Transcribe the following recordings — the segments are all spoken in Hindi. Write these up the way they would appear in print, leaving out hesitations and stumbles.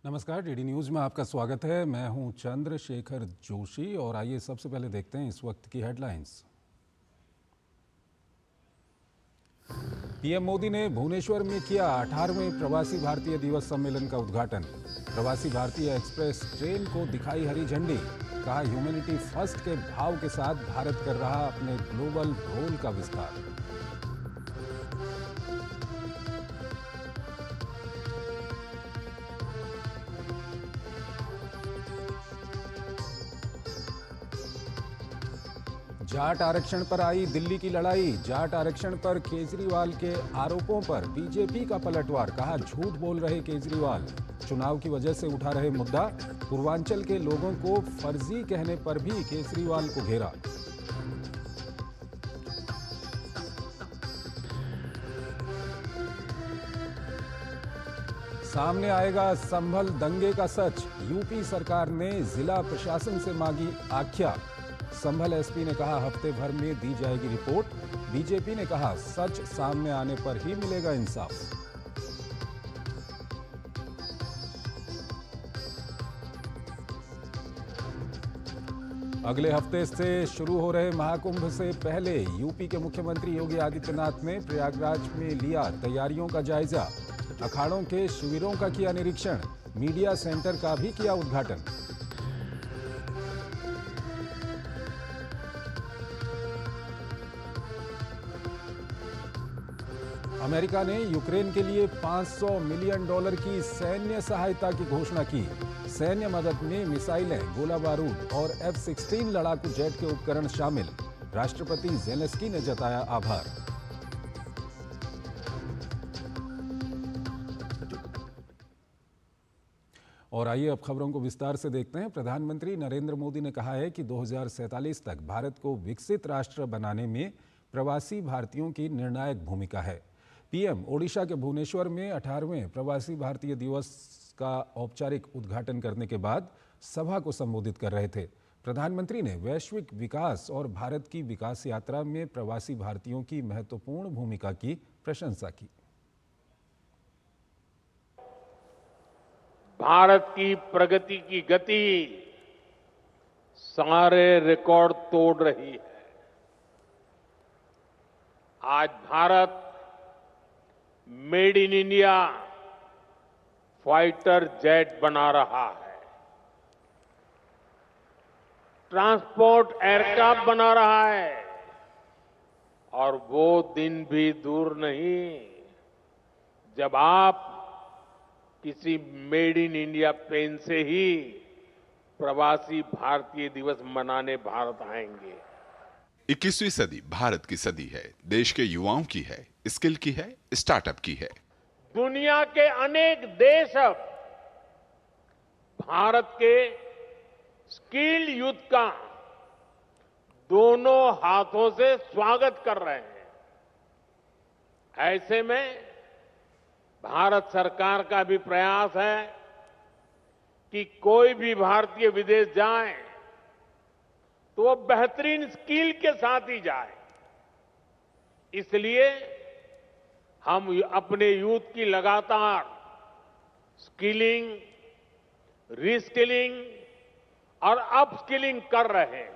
नमस्कार, डीडी न्यूज में आपका स्वागत है। मैं हूं चंद्रशेखर जोशी और आइए सबसे पहले देखते हैं इस वक्त की हेडलाइंस। पीएम मोदी ने भुवनेश्वर में किया 18वें प्रवासी भारतीय दिवस सम्मेलन का उद्घाटन। प्रवासी भारतीय एक्सप्रेस ट्रेन को दिखाई हरी झंडी। कहा, ह्यूमैनिटी फर्स्ट के भाव के साथ भारत कर रहा अपने ग्लोबल रोल का विस्तार। जाट आरक्षण पर आई दिल्ली की लड़ाई। जाट आरक्षण पर केजरीवाल के आरोपों पर बीजेपी का पलटवार। कहा, झूठ बोल रहे केजरीवाल, चुनाव की वजह से उठा रहे मुद्दा। पूर्वांचल के लोगों को फर्जी कहने पर भी केजरीवाल को घेरा। सामने आएगा संभल दंगे का सच। यूपी सरकार ने जिला प्रशासन से मांगी आख्या। संभल एसपी ने कहा, हफ्ते भर में दी जाएगी रिपोर्ट। बीजेपी ने कहा, सच सामने आने पर ही मिलेगा इंसाफ। अगले हफ्ते से शुरू हो रहे महाकुंभ से पहले यूपी के मुख्यमंत्री योगी आदित्यनाथ ने प्रयागराज में लिया तैयारियों का जायजा। अखाड़ों के शिविरों का किया निरीक्षण। मीडिया सेंटर का भी किया उद्घाटन। अमेरिका ने यूक्रेन के लिए $500 मिलियन की सैन्य सहायता की घोषणा की। सैन्य मदद में मिसाइलें, गोला बारूद और F-16 लड़ाकू जेट के उपकरण शामिल। राष्ट्रपति ज़ेलेंस्की ने जताया आभार। और आइए अब खबरों को विस्तार से देखते हैं। प्रधानमंत्री नरेंद्र मोदी ने कहा है कि 2047 तक भारत को विकसित राष्ट्र बनाने में प्रवासी भारतीयों की निर्णायक भूमिका है। पीएम ओडिशा के भुवनेश्वर में 18वें प्रवासी भारतीय दिवस का औपचारिक उद्घाटन करने के बाद सभा को संबोधित कर रहे थे। प्रधानमंत्री ने वैश्विक विकास और भारत की विकास यात्रा में प्रवासी भारतीयों की महत्वपूर्ण भूमिका की प्रशंसा की। भारत की प्रगति की गति सारे रिकॉर्ड तोड़ रही है। आज Bharat made in India fighter jet बना रहा है, ट्रांसपोर्ट एयरक्राफ्ट बना रहा है और वो दिन भी दूर नहीं जब आप किसी मेड इन इंडिया प्लेन से ही प्रवासी भारतीय दिवस मनाने भारत आएंगे। 21वीं सदी भारत की सदी है, देश के युवाओं की है, स्किल की है, स्टार्टअप की है। दुनिया के अनेक देश अब भारत के स्किल यूथ का दोनों हाथों से स्वागत कर रहे हैं। ऐसे में भारत सरकार का भी प्रयास है कि कोई भी भारतीय विदेश जाए तो वो बेहतरीन स्किल के साथ ही जाए। इसलिए हम अपने यूथ की लगातार स्किलिंग, रीस्किलिंग और अपस्किलिंग कर रहे हैं।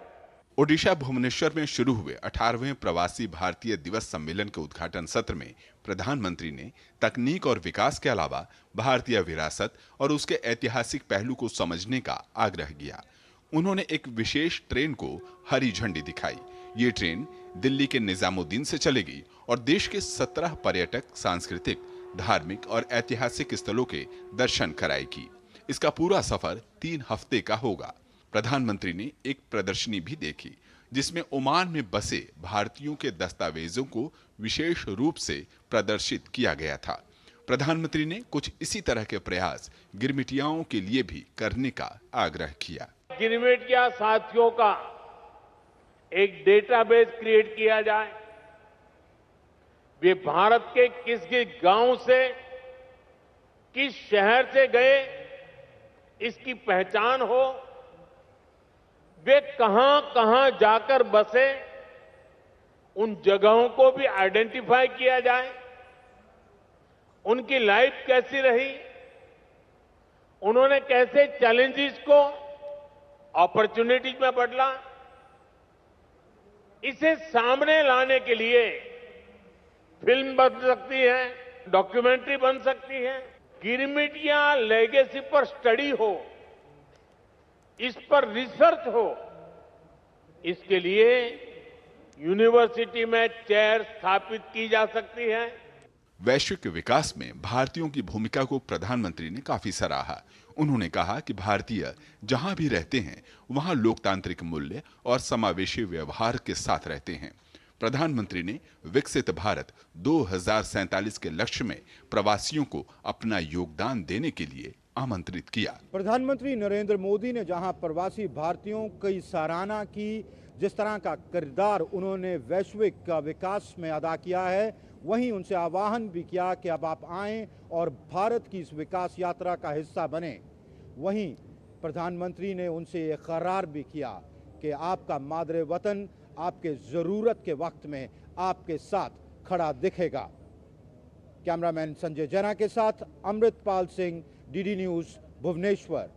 ओडिशा भुवनेश्वर में शुरू हुए 18वें प्रवासी भारतीय दिवस सम्मेलन के उद्घाटन सत्र में प्रधानमंत्री ने तकनीक और विकास के अलावा भारतीय विरासत और उसके ऐतिहासिक पहलू को समझने का आग्रह किया। उन्होंने एक विशेष ट्रेन को हरी झंडी दिखाई। ये ट्रेन दिल्ली के निजामुद्दीन से चलेगी और देश के 17 पर्यटक, सांस्कृतिक, धार्मिक और ऐतिहासिक स्थलों के दर्शन कराएगी। इसका पूरा सफर 3 हफ्ते का होगा। प्रधानमंत्री ने एक प्रदर्शनी भी देखी जिसमें ओमान में बसे भारतीयों के दस्तावेजों को विशेष रूप से प्रदर्शित किया गया था। प्रधानमंत्री ने कुछ इसी तरह के प्रयास गिरमिटियाओं के लिए भी करने का आग्रह किया। गिरमिटिया साथियों का एक डेटाबेस क्रिएट किया जाए। वे भारत के किस किस गांव से, किस शहर से गए, इसकी पहचान हो। वे कहां कहां जाकर बसे, उन जगहों को भी आइडेंटिफाई किया जाए। उनकी लाइफ कैसी रही, उन्होंने कैसे चैलेंजेस को अपॉर्चुनिटीज में बदला, इसे सामने लाने के लिए फिल्म बन सकती है, डॉक्यूमेंट्री बन सकती है, गिरमिटिया लेगेसी पर स्टडी हो, इस पर रिसर्च हो, इसके लिए यूनिवर्सिटी में चेयर स्थापित की जा सकती है। वैश्विक विकास में भारतीयों की भूमिका को प्रधानमंत्री ने काफी सराहा। उन्होंने कहा कि भारतीय जहां भी रहते हैं वहां लोकतांत्रिक मूल्य और समावेशी व्यवहार के साथ रहते हैं। प्रधानमंत्री ने विकसित भारत 2047 के लक्ष्य में प्रवासियों को अपना योगदान देने के लिए आमंत्रित किया। प्रधानमंत्री नरेंद्र मोदी ने जहां प्रवासी भारतीयों की सराहना की, जिस तरह का किरदार उन्होंने वैश्विक विकास में अदा किया है, वहीं उनसे आह्वान भी किया कि अब आप आएं और भारत की इस विकास यात्रा का हिस्सा बने। वहीं प्रधानमंत्री ने उनसे ये करार भी किया कि आपका मादरे वतन आपके जरूरत के वक्त में आपके साथ खड़ा दिखेगा। कैमरामैन संजय जैना के साथ अमृतपाल सिंह, डीडी न्यूज, भुवनेश्वर।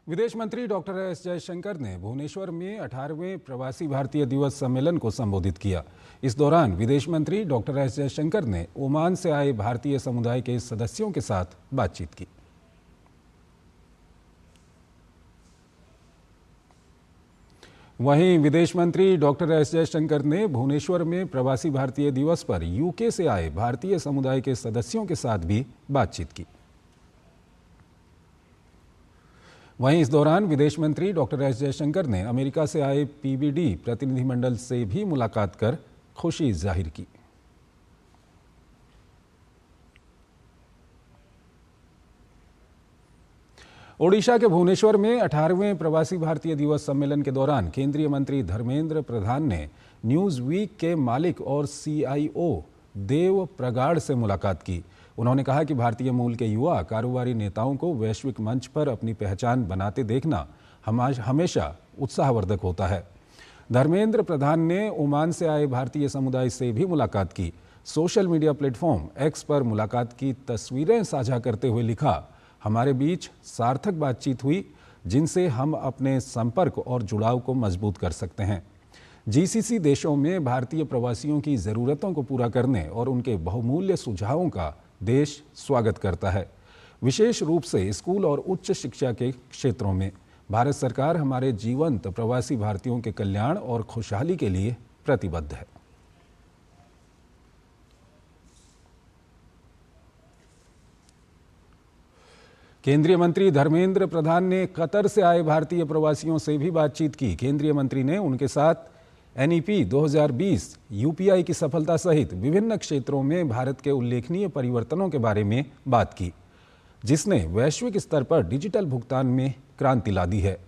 विदेश मंत्री डॉक्टर एस जयशंकर ने भुवनेश्वर में 18वें प्रवासी भारतीय दिवस सम्मेलन को संबोधित किया। इस दौरान विदेश मंत्री डॉक्टर एस जयशंकर ने ओमान से आए भारतीय समुदाय के सदस्यों के साथ बातचीत की। वहीं विदेश मंत्री डॉक्टर एस जयशंकर ने भुवनेश्वर में प्रवासी भारतीय दिवस पर यूके से आए भारतीय समुदाय के सदस्यों के साथ भी बातचीत की। वहीं इस दौरान विदेश मंत्री डॉक्टर एस जयशंकर ने अमेरिका से आए पीबीडी प्रतिनिधिमंडल से भी मुलाकात कर खुशी जाहिर की। ओडिशा के भुवनेश्वर में 18वें प्रवासी भारतीय दिवस सम्मेलन के दौरान केंद्रीय मंत्री धर्मेंद्र प्रधान ने न्यूज वीक के मालिक और सीआईओ देव प्रगाढ़ से मुलाकात की। उन्होंने कहा कि भारतीय मूल के युवा कारोबारी नेताओं को वैश्विक मंच पर अपनी पहचान बनाते देखना हमेशा उत्साहवर्धक होता है। धर्मेंद्र प्रधान ने ओमान से आए भारतीय समुदाय से भी मुलाकात की। सोशल मीडिया प्लेटफॉर्म एक्स पर मुलाकात की तस्वीरें साझा करते हुए लिखा, हमारे बीच सार्थक बातचीत हुई जिनसे हम अपने संपर्क और जुड़ाव को मजबूत कर सकते हैं। जीसीसी देशों में भारतीय प्रवासियों की ज़रूरतों को पूरा करने और उनके बहुमूल्य सुझावों का देश स्वागत करता है। विशेष रूप से स्कूल और उच्च शिक्षा के क्षेत्रों में भारत सरकार हमारे जीवंत प्रवासी भारतीयों के कल्याण और खुशहाली के लिए प्रतिबद्ध है। केंद्रीय मंत्री धर्मेंद्र प्रधान ने कतर से आए भारतीय प्रवासियों से भी बातचीत की। केंद्रीय मंत्री ने उनके साथ एनईपी 2020, यूपीआई की सफलता सहित विभिन्न क्षेत्रों में भारत के उल्लेखनीय परिवर्तनों के बारे में बात की, जिसने वैश्विक स्तर पर डिजिटल भुगतान में क्रांति ला दी है।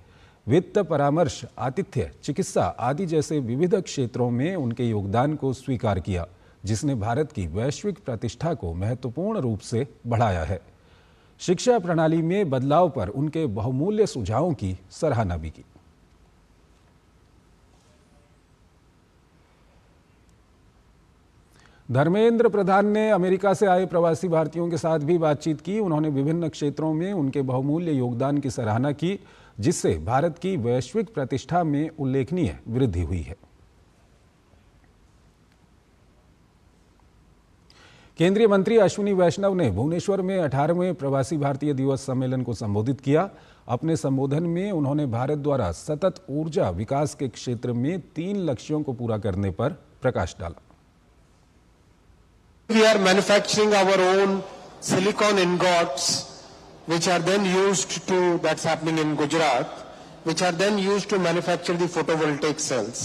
वित्त परामर्श, आतिथ्य, चिकित्सा आदि जैसे विविध क्षेत्रों में उनके योगदान को स्वीकार किया, जिसने भारत की वैश्विक प्रतिष्ठा को महत्वपूर्ण रूप से बढ़ाया है। शिक्षा प्रणाली में बदलाव पर उनके बहुमूल्य सुझावों की सराहना भी की। धर्मेंद्र प्रधान ने अमेरिका से आए प्रवासी भारतीयों के साथ भी बातचीत की। उन्होंने विभिन्न क्षेत्रों में उनके बहुमूल्य योगदान की सराहना की, जिससे भारत की वैश्विक प्रतिष्ठा में उल्लेखनीय वृद्धि हुई है। केंद्रीय मंत्री अश्विनी वैष्णव ने भुवनेश्वर में 18वें प्रवासी भारतीय दिवस सम्मेलन को संबोधित किया। अपने संबोधन में उन्होंने भारत द्वारा सतत ऊर्जा विकास के क्षेत्र में 3 लक्ष्यों को पूरा करने पर प्रकाश डाला। We are manufacturing our own silicon ingots, which are then used to, that's happening in Gujarat, which are then used to manufacture the photovoltaic cells.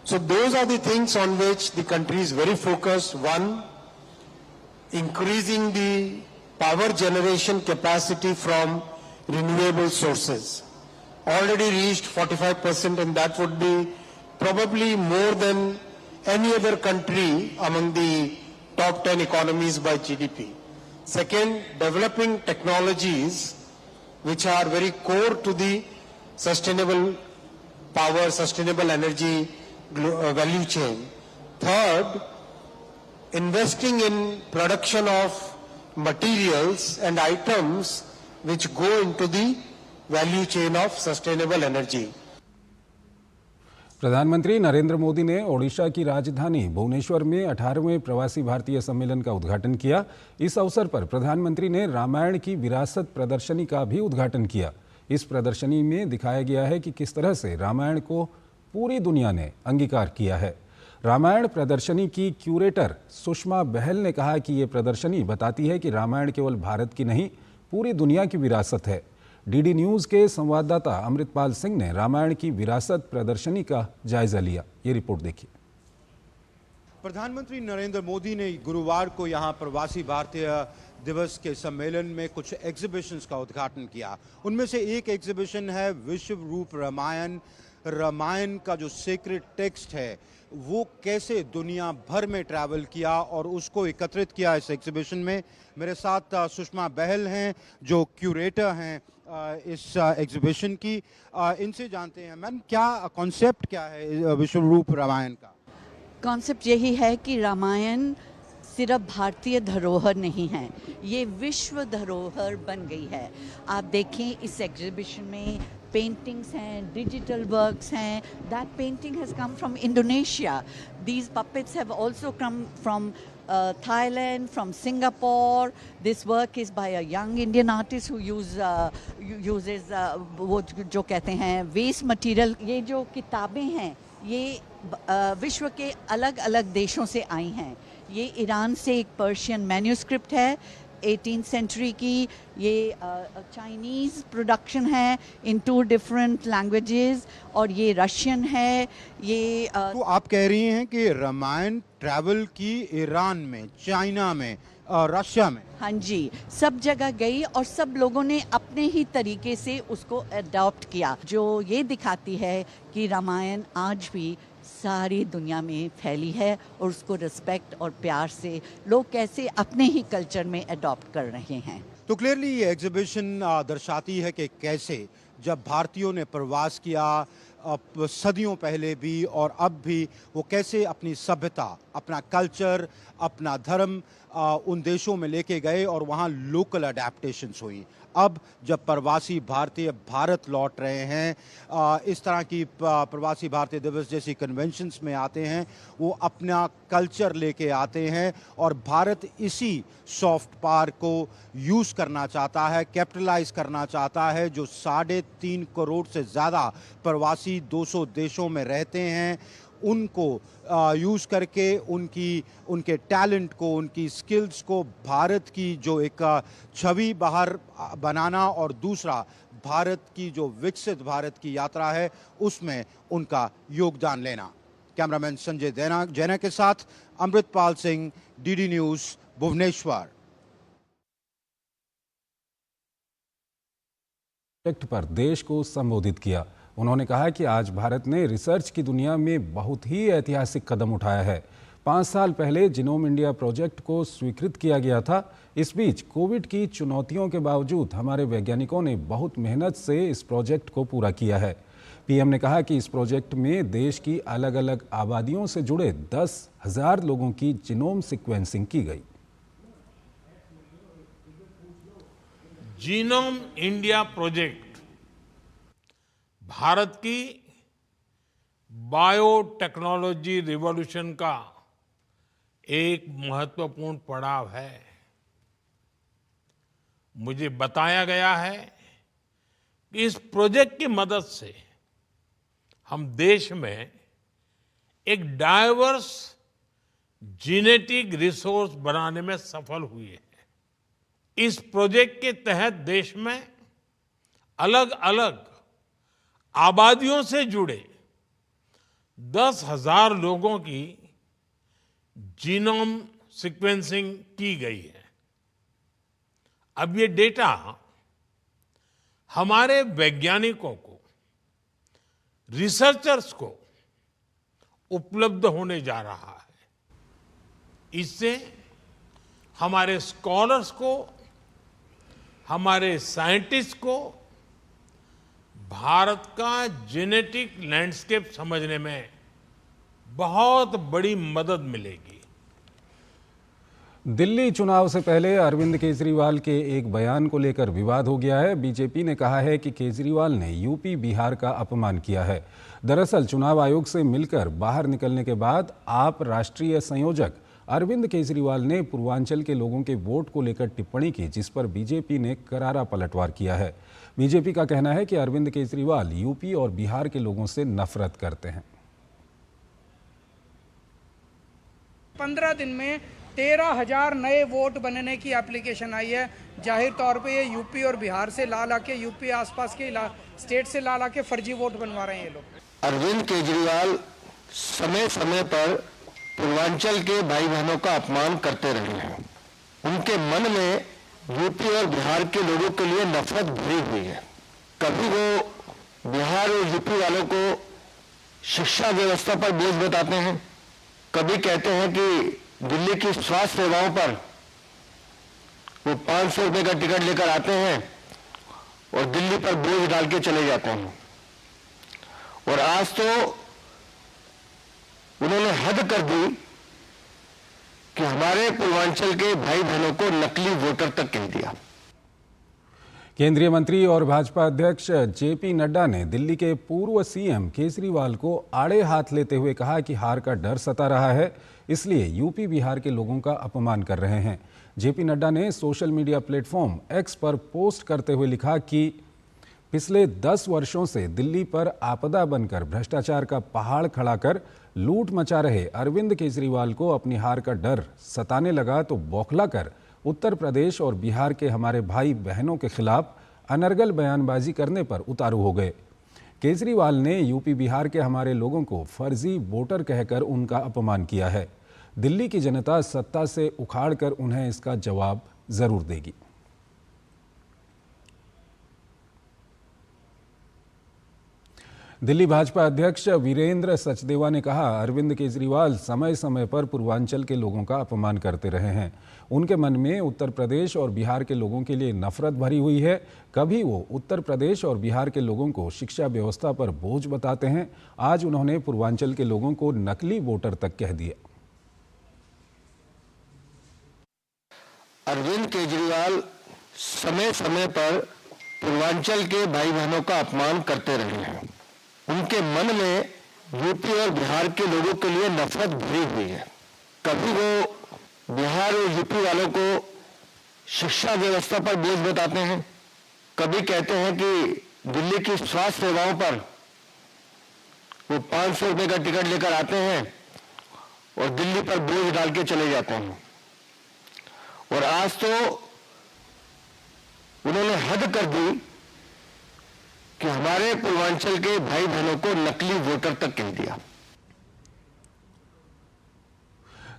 So those are the things on which the country is very focused. One, increasing the power generation capacity from renewable sources. Already reached 45%, and that would be probably more than any other country among the top 10 economies by GDP. Second, developing technologies which are very core to the sustainable power, sustainable energy value chain. Third, investing in production of materials and items which go into the value chain of sustainable energy. प्रधानमंत्री नरेंद्र मोदी ने ओडिशा की राजधानी भुवनेश्वर में 18वें प्रवासी भारतीय सम्मेलन का उद्घाटन किया। इस अवसर पर प्रधानमंत्री ने रामायण की विरासत प्रदर्शनी का भी उद्घाटन किया। इस प्रदर्शनी में दिखाया गया है कि किस तरह से रामायण को पूरी दुनिया ने अंगीकार किया है। रामायण प्रदर्शनी की क्यूरेटर सुषमा बहल ने कहा कि ये प्रदर्शनी बताती है कि रामायण केवल भारत की नहीं, पूरी दुनिया की विरासत है। डीडी न्यूज़ के संवाददाता अमृतपाल सिंह ने रामायण की विरासत प्रदर्शनी का जायजा लिया। ये रिपोर्ट देखिए। प्रधानमंत्री नरेंद्र मोदी ने गुरुवार को यहां प्रवासी भारतीय दिवस के सम्मेलन में कुछ एग्जीबिशंस का उद्घाटन किया। उनमें से एक एग्जीबिशन है विश्व रूप रामायण। रामायण का जो सीक्रेट टेक्स्ट है वो कैसे दुनिया भर में ट्रैवल किया और उसको एकत्रित किया इस एग्जीबिशन में। मेरे साथ सुषमा बहल हैं जो क्यूरेटर हैं इस एग्जीबिशन की। इनसे जानते हैं मैम, क्या कॉन्सेप्ट क्या है विश्व रूप रामायण का? कॉन्सेप्ट यही है कि रामायण सिर्फ भारतीय धरोहर नहीं है, ये विश्व धरोहर बन गई है। आप देखें इस एग्जीबिशन में पेंटिंग्स हैं, डिजिटल वर्क्स हैं। That painting has come from Indonesia. These puppets have also come from Thailand, from Singapore. This work is by a young Indian artist who uses वो जो कहते हैं वेस्ट मटेरियल। ये जो किताबें हैं ये विश्व के अलग अलग देशों से आई हैं। ये ईरान से एक पर्शियन मैन्यूस्क्रिप्ट है 18th सेंचुरी की। ये चाइनीज़ प्रोडक्शन है इन 2 डिफरेंट लैंग्वेजेस और ये रशियन है। ये तो आप कह रही हैं कि रामायण ट्रैवल की ईरान में, चाइना में, रशिया में? हाँ जी, सब जगह गई और सब लोगों ने अपने ही तरीके से उसको अडॉप्ट किया, जो ये दिखाती है कि रामायण आज भी सारी दुनिया में फैली है और उसको रिस्पेक्ट और प्यार से लोग कैसे अपने ही कल्चर में अडॉप्ट कर रहे हैं। तो क्लियरली ये एग्जीबिशन दर्शाती है कि कैसे जब भारतीयों ने प्रवास किया सदियों पहले भी और अब भी, वो कैसे अपनी सभ्यता, अपना कल्चर, अपना धर्म उन देशों में लेके गए और वहाँ लोकल अडेप्टेशंस हुई। अब जब प्रवासी भारतीय भारत लौट रहे हैं, इस तरह की प्रवासी भारतीय दिवस जैसी कन्वेंशंस में आते हैं, वो अपना कल्चर लेके आते हैं और भारत इसी सॉफ्ट पावर को यूज़ करना चाहता है, कैपिटलाइज करना चाहता है। जो 3.5 करोड़ से ज़्यादा प्रवासी 200 देशों में रहते हैं, उनको यूज़ करके उनके टैलेंट को, उनकी स्किल्स को, भारत की जो एक छवि बाहर बनाना और दूसरा भारत की जो विकसित भारत की यात्रा है उसमें उनका योगदान लेना। कैमरामैन संजय जैना के साथ अमृतपाल सिंह, डीडी न्यूज़, भुवनेश्वर। पर देश को संबोधित किया। उन्होंने कहा कि आज भारत ने रिसर्च की दुनिया में बहुत ही ऐतिहासिक कदम उठाया है। 5 साल पहले जीनोम इंडिया प्रोजेक्ट को स्वीकृत किया गया था। इस बीच कोविड की चुनौतियों के बावजूद हमारे वैज्ञानिकों ने बहुत मेहनत से इस प्रोजेक्ट को पूरा किया है। पीएम ने कहा कि इस प्रोजेक्ट में देश की अलग अलग आबादियों से जुड़े 10,000 लोगों की जीनोम सीक्वेंसिंग की गई। जीनोम इंडिया प्रोजेक्ट भारत की बायोटेक्नोलॉजी रिवॉल्यूशन का एक महत्वपूर्ण पड़ाव है। मुझे बताया गया है कि इस प्रोजेक्ट की मदद से हम देश में एक डाइवर्स जेनेटिक रिसोर्स बनाने में सफल हुए हैं। इस प्रोजेक्ट के तहत देश में अलग अलग आबादियों से जुड़े 10,000 लोगों की जीनोम सीक्वेंसिंग की गई है। अब ये डेटा हमारे वैज्ञानिकों को, रिसर्चर्स को उपलब्ध होने जा रहा है। इससे हमारे स्कॉलर्स को, हमारे साइंटिस्ट को भारत का जेनेटिक लैंडस्केप समझने में बहुत बड़ी मदद मिलेगी। दिल्ली चुनाव से पहले अरविंद केजरीवाल के एक बयान को लेकर विवाद हो गया है। बीजेपी ने कहा है कि केजरीवाल ने यूपी बिहार का अपमान किया है। दरअसल चुनाव आयोग से मिलकर बाहर निकलने के बाद आप राष्ट्रीय संयोजक अरविंद केजरीवाल ने पूर्वांचल के लोगों के वोट को लेकर टिप्पणी की, जिस पर बीजेपी ने करारा पलटवार किया है। बीजेपी का कहना है कि अरविंद केजरीवाल यूपी और बिहार के लोगों से नफरत करते हैं। 15 दिन में 13,000 नए वोट बनने की एप्लीकेशन आई है। जाहिर तौर पे ये यूपी और बिहार से ला के यूपी आसपास के स्टेट से ला के फर्जी वोट बनवा रहे हैं ये लोग। अरविंद केजरीवाल समय समय पर पूर्वांचल के भाई बहनों का अपमान करते रहे हैं। उनके मन में यूपी और बिहार के लोगों के लिए नफरत भरी हुई है। कभी वो बिहार और यूपी वालों को शिक्षा व्यवस्था पर बोझ बताते हैं, कभी कहते हैं कि दिल्ली की स्वास्थ्य सेवाओं पर वो 500 रुपए का टिकट लेकर आते हैं और दिल्ली पर बोझ डाल के चले जाते हैं। और आज तो उन्होंने हद कर दी कि हमारे पूर्वांचल के भाई बहनों को नकली वोटर तक कह दिया। केंद्रीय मंत्री और भाजपा अध्यक्ष जेपी नड्डा ने दिल्ली के पूर्व सीएम केजरीवाल को आड़े हाथ लेते हुए कहा कि हार का डर सता रहा है, इसलिए यूपी बिहार के लोगों का अपमान कर रहे हैं। जेपी नड्डा ने सोशल मीडिया प्लेटफॉर्म एक्स पर पोस्ट करते हुए लिखा कि पिछले 10 वर्षों से दिल्ली पर आपदा बनकर भ्रष्टाचार का पहाड़ खड़ा कर लूट मचा रहे अरविंद केजरीवाल को अपनी हार का डर सताने लगा तो बौखला कर उत्तर प्रदेश और बिहार के हमारे भाई बहनों के खिलाफ अनर्गल बयानबाजी करने पर उतारू हो गए। केजरीवाल ने यूपी बिहार के हमारे लोगों को फर्जी वोटर कहकर उनका अपमान किया है। दिल्ली की जनता सत्ता से उखाड़कर उन्हें इसका जवाब जरूर देगी। दिल्ली भाजपा अध्यक्ष वीरेंद्र सचदेवा ने कहा, अरविंद केजरीवाल समय समय पर पूर्वांचल के लोगों का अपमान करते रहे हैं। उनके मन में उत्तर प्रदेश और बिहार के लोगों के लिए नफरत भरी हुई है। कभी वो उत्तर प्रदेश और बिहार के लोगों को शिक्षा व्यवस्था पर बोझ बताते हैं। आज उन्होंने पूर्वांचल के लोगों को नकली वोटर तक कह दिया। अरविंद केजरीवाल समय समय पर पूर्वांचल के भाई बहनों का अपमान करते रहे हैं। उनके मन में यूपी और बिहार के लोगों के लिए नफरत भरी हुई है। कभी वो बिहार और यूपी वालों को शिक्षा व्यवस्था पर बोझ बताते हैं, कभी कहते हैं कि दिल्ली की स्वास्थ्य सेवाओं पर वो 500 रुपए का टिकट लेकर आते हैं और दिल्ली पर बोझ डाल के चले जाते हैं। और आज तो उन्होंने हद कर दी कि हमारे पूर्वांचल के भाई बहनों को नकली वोटर तक कह दिया।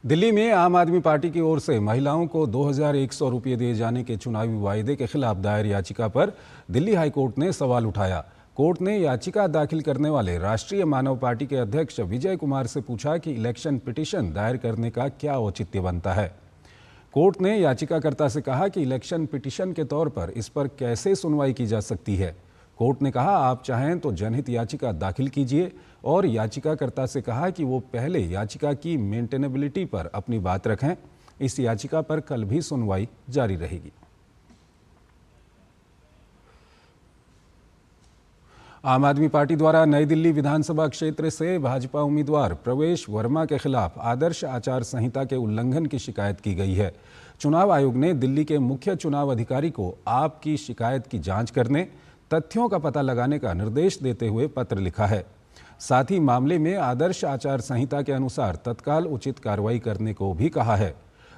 दिल्ली में आम आदमी पार्टी की ओर से महिलाओं को 2100 रुपये दिए जाने के चुनावी वायदे के खिलाफ दायर याचिका पर दिल्ली हाईकोर्ट ने सवाल उठाया। कोर्ट ने याचिका दाखिल करने वाले राष्ट्रीय मानव पार्टी के अध्यक्ष विजय कुमार से पूछा कि इलेक्शन पिटीशन दायर करने का क्या औचित्य बनता है। कोर्ट ने याचिकाकर्ता से कहा कि इलेक्शन पिटीशन के तौर पर इस पर कैसे सुनवाई की जा सकती है। कोर्ट ने कहा, आप चाहें तो जनहित याचिका दाखिल कीजिए और याचिकाकर्ता से कहा कि वो पहले याचिका की मेंटेनेबिलिटी पर अपनी बात रखें। इस याचिका पर कल भी सुनवाई जारी रहेगी। आम आदमी पार्टी द्वारा नई दिल्ली विधानसभा क्षेत्र से भाजपा उम्मीदवार प्रवेश वर्मा के खिलाफ आदर्श आचार संहिता के उल्लंघन की शिकायत की गई है। चुनाव आयोग ने दिल्ली के मुख्य चुनाव अधिकारी को आपकी शिकायत की जांच करने, तथ्यों का पता लगाने का निर्देश देते हुए पत्र लिखा है। साथ ही मामले में आदर्श आचार संहिता के अनुसार तत्काल उचित कार्रवाई करने को भी कहा है।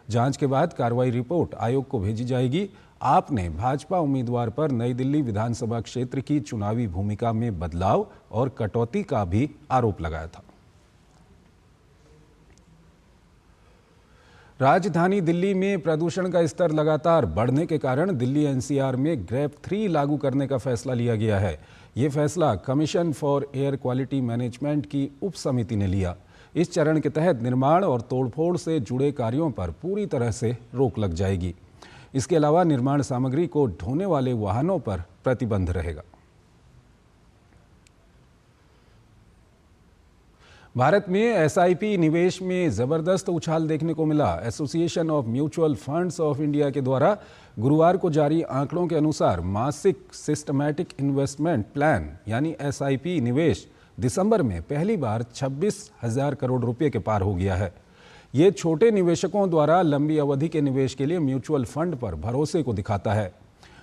जांच के बाद कार्रवाई रिपोर्ट आयोग को भेजी जाएगी। आपने भाजपा उम्मीदवार पर नई दिल्ली विधानसभा क्षेत्र की चुनावी भूमिका में बदलाव और कटौती का भी आरोप लगाया था। राजधानी दिल्ली में प्रदूषण का स्तर लगातार बढ़ने के कारण दिल्ली एनसीआर में ग्रेप 3 लागू करने का फैसला लिया गया है। ये फैसला commission for air quality management की उप समिति ने लिया। इस चरण के तहत निर्माण और तोड़फोड़ से जुड़े कार्यों पर पूरी तरह से रोक लग जाएगी। इसके अलावा निर्माण सामग्री को ढोने वाले वाहनों पर प्रतिबंध रहेगा। भारत में एसआईपी निवेश में जबरदस्त उछाल देखने को मिला। Association of mutual funds of India के द्वारा गुरुवार को जारी आंकड़ों के अनुसार मासिक सिस्टमैटिक इन्वेस्टमेंट प्लान यानी एसआईपी निवेश दिसंबर में पहली बार 26,000 करोड़ रुपए के पार हो गया है। ये छोटे निवेशकों द्वारा लंबी अवधि के निवेश के लिए म्यूचुअल फंड पर भरोसे को दिखाता है।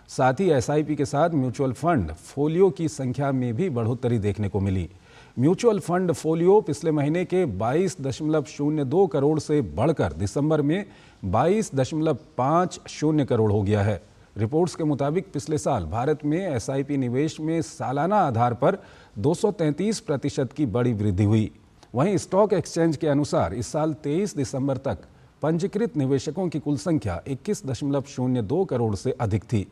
साथ ही एसआईपी के साथ म्यूचुअल फंड फोलियो की संख्या में भी बढ़ोतरी देखने को मिली। म्यूचुअल फंड फोलियो पिछले महीने के 22.02 करोड़ से बढ़कर दिसंबर में 22.50 करोड़ हो गया है। रिपोर्ट्स के मुताबिक पिछले साल भारत में एसआईपी निवेश में सालाना आधार पर 233% की बड़ी वृद्धि हुई। वहीं स्टॉक एक्सचेंज के अनुसार इस साल 23 दिसंबर तक पंजीकृत निवेशकों की कुल संख्या 21.02 करोड़ से अधिक थी।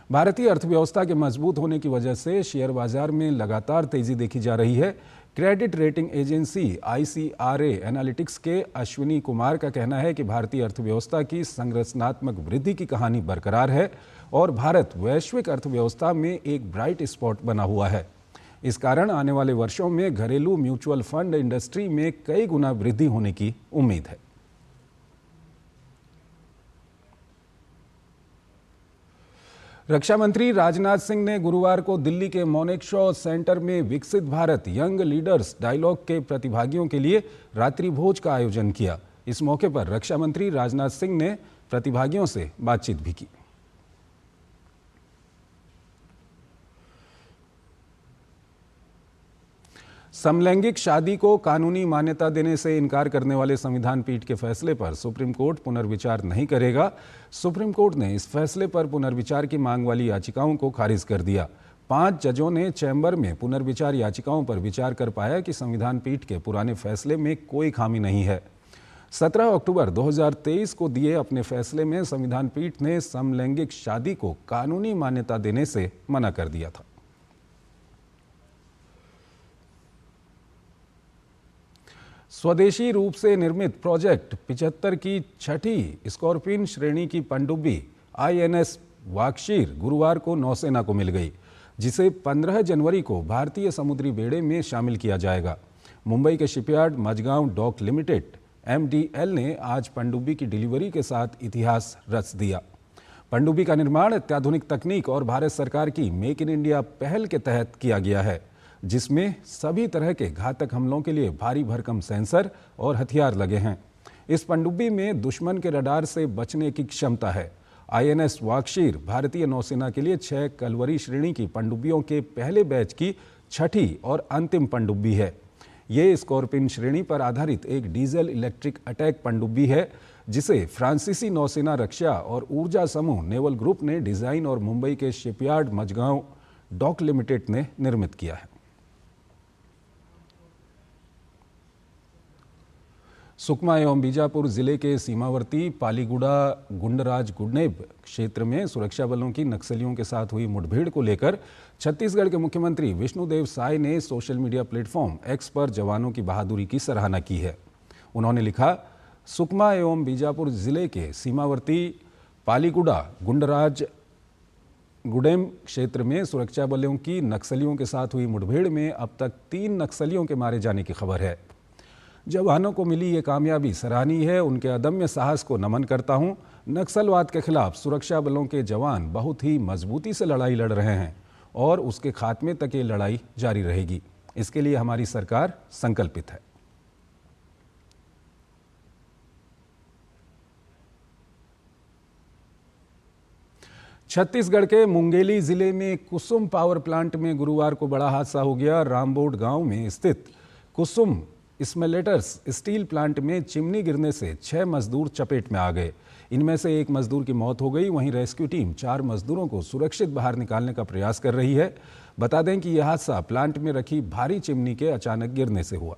भारतीय अर्थव्यवस्था के मजबूत होने की वजह से शेयर बाजार में लगातार तेजी देखी जा रही है। Credit rating agency ICRA analytics के अश्विनी कुमार का कहना है कि भारतीय अर्थव्यवस्था की संरचनात्मक वृद्धि की कहानी बरकरार है और भारत वैश्विक अर्थव्यवस्था में एक ब्राइट स्पॉट बना हुआ है। इस कारण आने वाले वर्षों में घरेलू म्यूचुअल फंड इंडस्ट्री में कई गुना वृद्धि होने की उम्मीद है। रक्षा मंत्री राजनाथ सिंह ने गुरुवार को दिल्ली के मोनेक्शॉ सेंटर में विकसित भारत यंग लीडर्स डायलॉग के प्रतिभागियों के लिए रात्रि भोज का आयोजन किया। इस मौके पर रक्षा मंत्री राजनाथ सिंह ने प्रतिभागियों से बातचीत भी की। समलैंगिक शादी को कानूनी मान्यता देने से इनकार करने वाले संविधान पीठ के फैसले पर सुप्रीम कोर्ट पुनर्विचार नहीं करेगा। सुप्रीम कोर्ट ने इस फैसले पर पुनर्विचार की मांग वाली याचिकाओं को खारिज कर दिया। 5 जजों ने चैम्बर में पुनर्विचार याचिकाओं पर विचार कर पाया कि संविधान पीठ के पुराने फैसले में कोई खामी नहीं है। 17 अक्टूबर 2023 को दिए अपने फैसले में संविधान पीठ ने समलैंगिक शादी को कानूनी मान्यता देने से मना कर दिया था। स्वदेशी रूप से निर्मित प्रोजेक्ट 75 की छठी स्कॉर्पिन श्रेणी की पनडुब्बी INS वाकशीर गुरुवार को नौसेना को मिल गई, जिसे 15 जनवरी को भारतीय समुद्री बेड़े में शामिल किया जाएगा। मुंबई के shipyard Mazagon Dock Limited MDL ने आज पनडुब्बी की डिलीवरी के साथ इतिहास रच दिया। पनडुब्बी का निर्माण अत्याधुनिक तकनीक और भारत सरकार की मेक इन इंडिया पहल के तहत किया गया है, जिसमें सभी तरह के घातक हमलों के लिए भारी भरकम सेंसर और हथियार लगे हैं। इस पनडुब्बी में दुश्मन के रडार से बचने की क्षमता है। INS वाकशीर भारतीय नौसेना के लिए 6 कलवरी श्रेणी की पनडुब्बियों के पहले बैच की छठी और अंतिम पनडुब्बी है। ये स्कॉर्पिन श्रेणी पर आधारित एक डीजल इलेक्ट्रिक अटैक पनडुब्बी है, जिसे फ्रांसीसी नौसेना रक्षा और ऊर्जा समूह नेवल ग्रुप ने डिजाइन और मुंबई के शिपयार्ड मझगांव डॉक लिमिटेड ने निर्मित किया है। सुकमा एवं बीजापुर जिले के सीमावर्ती पालीगुड़ा गुंडराज गुडनेब क्षेत्र में सुरक्षा बलों की नक्सलियों के साथ हुई मुठभेड़ को लेकर छत्तीसगढ़ के मुख्यमंत्री विष्णुदेव साय ने सोशल मीडिया प्लेटफॉर्म X पर जवानों की बहादुरी की सराहना की है। उन्होंने लिखा, सुकमा एवं बीजापुर जिले के सीमावर्ती पालीगुड़ा गुंडराज गुडेम क्षेत्र में सुरक्षा बलों की नक्सलियों के साथ हुई मुठभेड़ में अब तक 3 नक्सलियों के मारे जाने की खबर है। जवानों को मिली ये कामयाबी सराहनीय है। उनके अदम्य साहस को नमन करता हूं। नक्सलवाद के खिलाफ सुरक्षा बलों के जवान बहुत ही मजबूती से लड़ाई लड़ रहे हैं और उसके खात्मे तक ये लड़ाई जारी रहेगी। इसके लिए हमारी सरकार संकल्पित है। छत्तीसगढ़ के मुंगेली जिले में कुसुम पावर प्लांट में गुरुवार को बड़ा हादसा हो गया। रामबोड गांव में स्थित कुसुम स्मेलेटर्स स्टील प्लांट में चिमनी गिरने से 6 मजदूर चपेट में आ गए। इनमें से 1 मजदूर की मौत हो गई। वहीं रेस्क्यू टीम 4 मजदूरों को सुरक्षित बाहर निकालने का प्रयास कर रही है। बता दें कि यह हादसा प्लांट में रखी भारी चिमनी के अचानक गिरने से हुआ।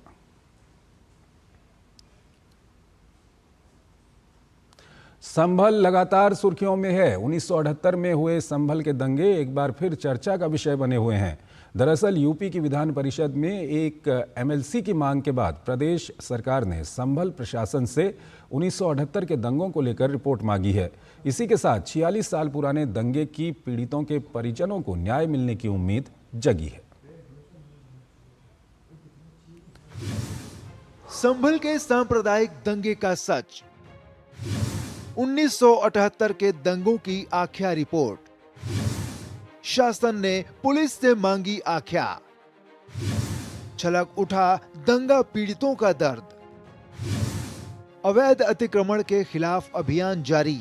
संभल लगातार सुर्खियों में है। 1978 में हुए संभल के दंगे एक बार फिर चर्चा का विषय बने हुए हैं। दरअसल यूपी की विधान परिषद में एक MLC की मांग के बाद प्रदेश सरकार ने संभल प्रशासन से 1978 के दंगों को लेकर रिपोर्ट मांगी है। इसी के साथ 46 साल पुराने दंगे की पीड़ितों के परिजनों को न्याय मिलने की उम्मीद जगी है। संभल के सांप्रदायिक दंगे का सच, 1978 के दंगों की आख्या रिपोर्ट, शासन ने पुलिस से मांगी आख्या, छलक उठा दंगा पीड़ितों का दर्द, अवैध अतिक्रमण के खिलाफ अभियान जारी,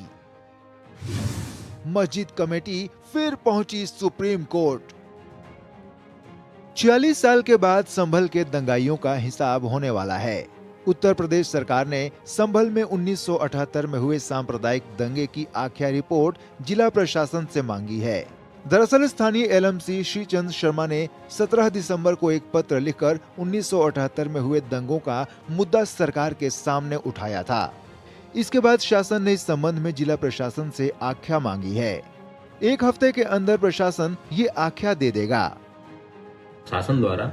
मस्जिद कमेटी फिर पहुंची सुप्रीम कोर्ट। 46 साल के बाद संभल के दंगाइयों का हिसाब होने वाला है। उत्तर प्रदेश सरकार ने संभल में 1978 में हुए सांप्रदायिक दंगे की आख्या रिपोर्ट जिला प्रशासन से मांगी है। दरअसल स्थानीय एलएमसी श्रीचंद शर्मा ने 17 दिसंबर को एक पत्र लिखकर 1978 में हुए दंगों का मुद्दा सरकार के सामने उठाया था। इसके बाद शासन ने इस संबंध में जिला प्रशासन से आख्या मांगी है। 1 हफ्ते के अंदर प्रशासन ये आख्या दे देगा। शासन द्वारा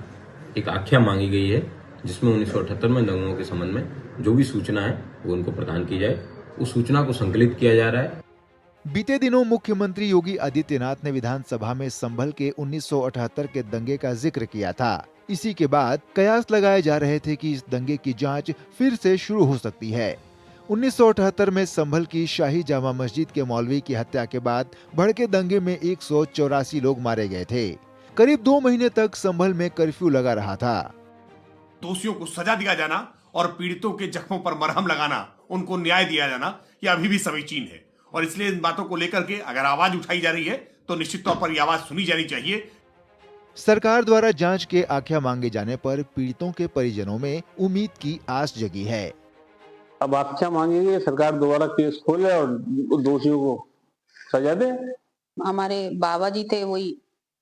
एक आख्या मांगी गई है जिसमें 1978 में दंगों के संबंध में जो भी सूचना है वो उनको प्रदान की जाए। उस सूचना को संकलित किया जा रहा है। बीते दिनों मुख्यमंत्री योगी आदित्यनाथ ने विधानसभा में संभल के 1978 के दंगे का जिक्र किया था। इसी के बाद कयास लगाए जा रहे थे कि इस दंगे की जांच फिर से शुरू हो सकती है। 1978 में संभल की शाही जामा मस्जिद के मौलवी की हत्या के बाद भड़के दंगे में 184 लोग मारे गए थे। करीब 2 महीने तक संभल में कर्फ्यू लगा रहा था। दोषियों को सजा दिया जाना और पीड़ितों के जख्मों पर मरहम लगाना, उनको न्याय दिया जाना, यह अभी भी समीचीन है और इसलिए इन बातों को लेकर के अगर आवाज उठाई जा रही है तो निश्चित तौर पर यह आवाज सुनी जानी चाहिए। सरकार द्वारा जांच के आख्या मांगे जाने पर पीड़ितों के परिजनों में उम्मीद की आस जगी है। अब आख्या मांगेंगे, सरकार दोबारा केस खोले और दोषियों को सजा दे। हमारे बाबा जी थे, वही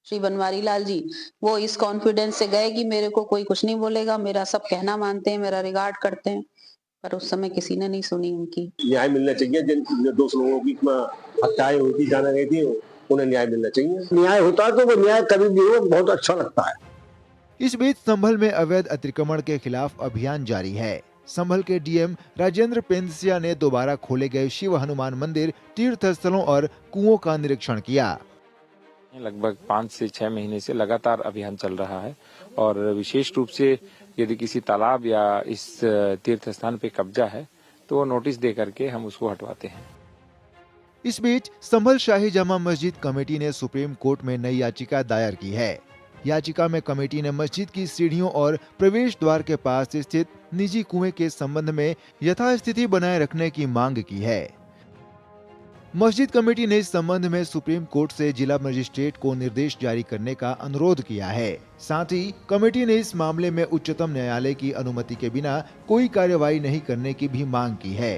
श्री बनवारी लाल जी, वो इस कॉन्फिडेंस से गए कि मेरे को कोई कुछ नहीं बोलेगा, मेरा सब कहना मानते हैं, मेरा रिगार्ड करते हैं, पर उस समय किसी ने नहीं सुनी उनकी। न्याय मिलना चाहिए। जिन 2 लोगों की हत्याएं हुई थी, जाना गई थी, उन्हें न्याय मिलना चाहिए। न्याय होता तो वो न्याय कभी भी हो, बहुत अच्छा लगता है। इस बीच संभल में अवैध अतिक्रमण के खिलाफ अभियान जारी है। संभल के डीएम राजेंद्र पेंदसिया ने दोबारा खोले गए शिव हनुमान मंदिर, तीर्थ स्थलों और कुओं का निरीक्षण किया। लगभग 5 से 6 महीने से लगातार अभियान चल रहा है और विशेष रूप से यदि किसी तालाब या इस तीर्थ स्थान पे कब्जा है तो नोटिस दे करके हम उसको हटवाते हैं। इस बीच संभल शाही जामा मस्जिद कमेटी ने सुप्रीम कोर्ट में नई याचिका दायर की है। याचिका में कमेटी ने मस्जिद की सीढ़ियों और प्रवेश द्वार के पास स्थित निजी कुएं के संबंध में यथास्थिति बनाए रखने की मांग की है। मस्जिद कमेटी ने इस संबंध में सुप्रीम कोर्ट से जिला मजिस्ट्रेट को निर्देश जारी करने का अनुरोध किया है। साथ ही कमेटी ने इस मामले में उच्चतम न्यायालय की अनुमति के बिना कोई कार्यवाही नहीं करने की भी मांग की है।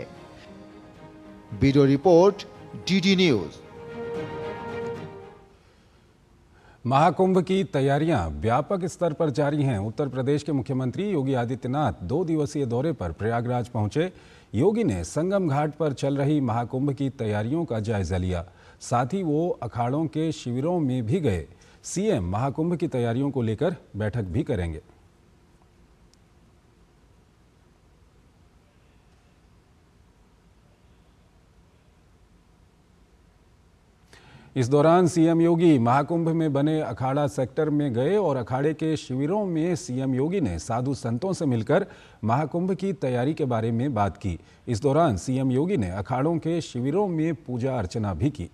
Bureau report, DD news. Mahakumbh की तैयारियां व्यापक स्तर पर जारी हैं। उत्तर प्रदेश के मुख्यमंत्री योगी आदित्यनाथ 2 दिवसीय दौरे पर प्रयागराज पहुंचे। योगी ने संगम घाट पर चल रही महाकुंभ की तैयारियों का जायजा लिया। साथ ही वो अखाड़ों के शिविरों में भी गए। सीएम महाकुंभ की तैयारियों को लेकर बैठक भी करेंगे। इस दौरान सीएम योगी महाकुंभ में बने अखाड़ा सेक्टर में गए और अखाड़े के शिविरों में सीएम योगी ने साधु संतों से मिलकर महाकुंभ की तैयारी के बारे में बात की। इस दौरान सीएम योगी ने अखाड़ों के शिविरों में पूजा अर्चना भी की।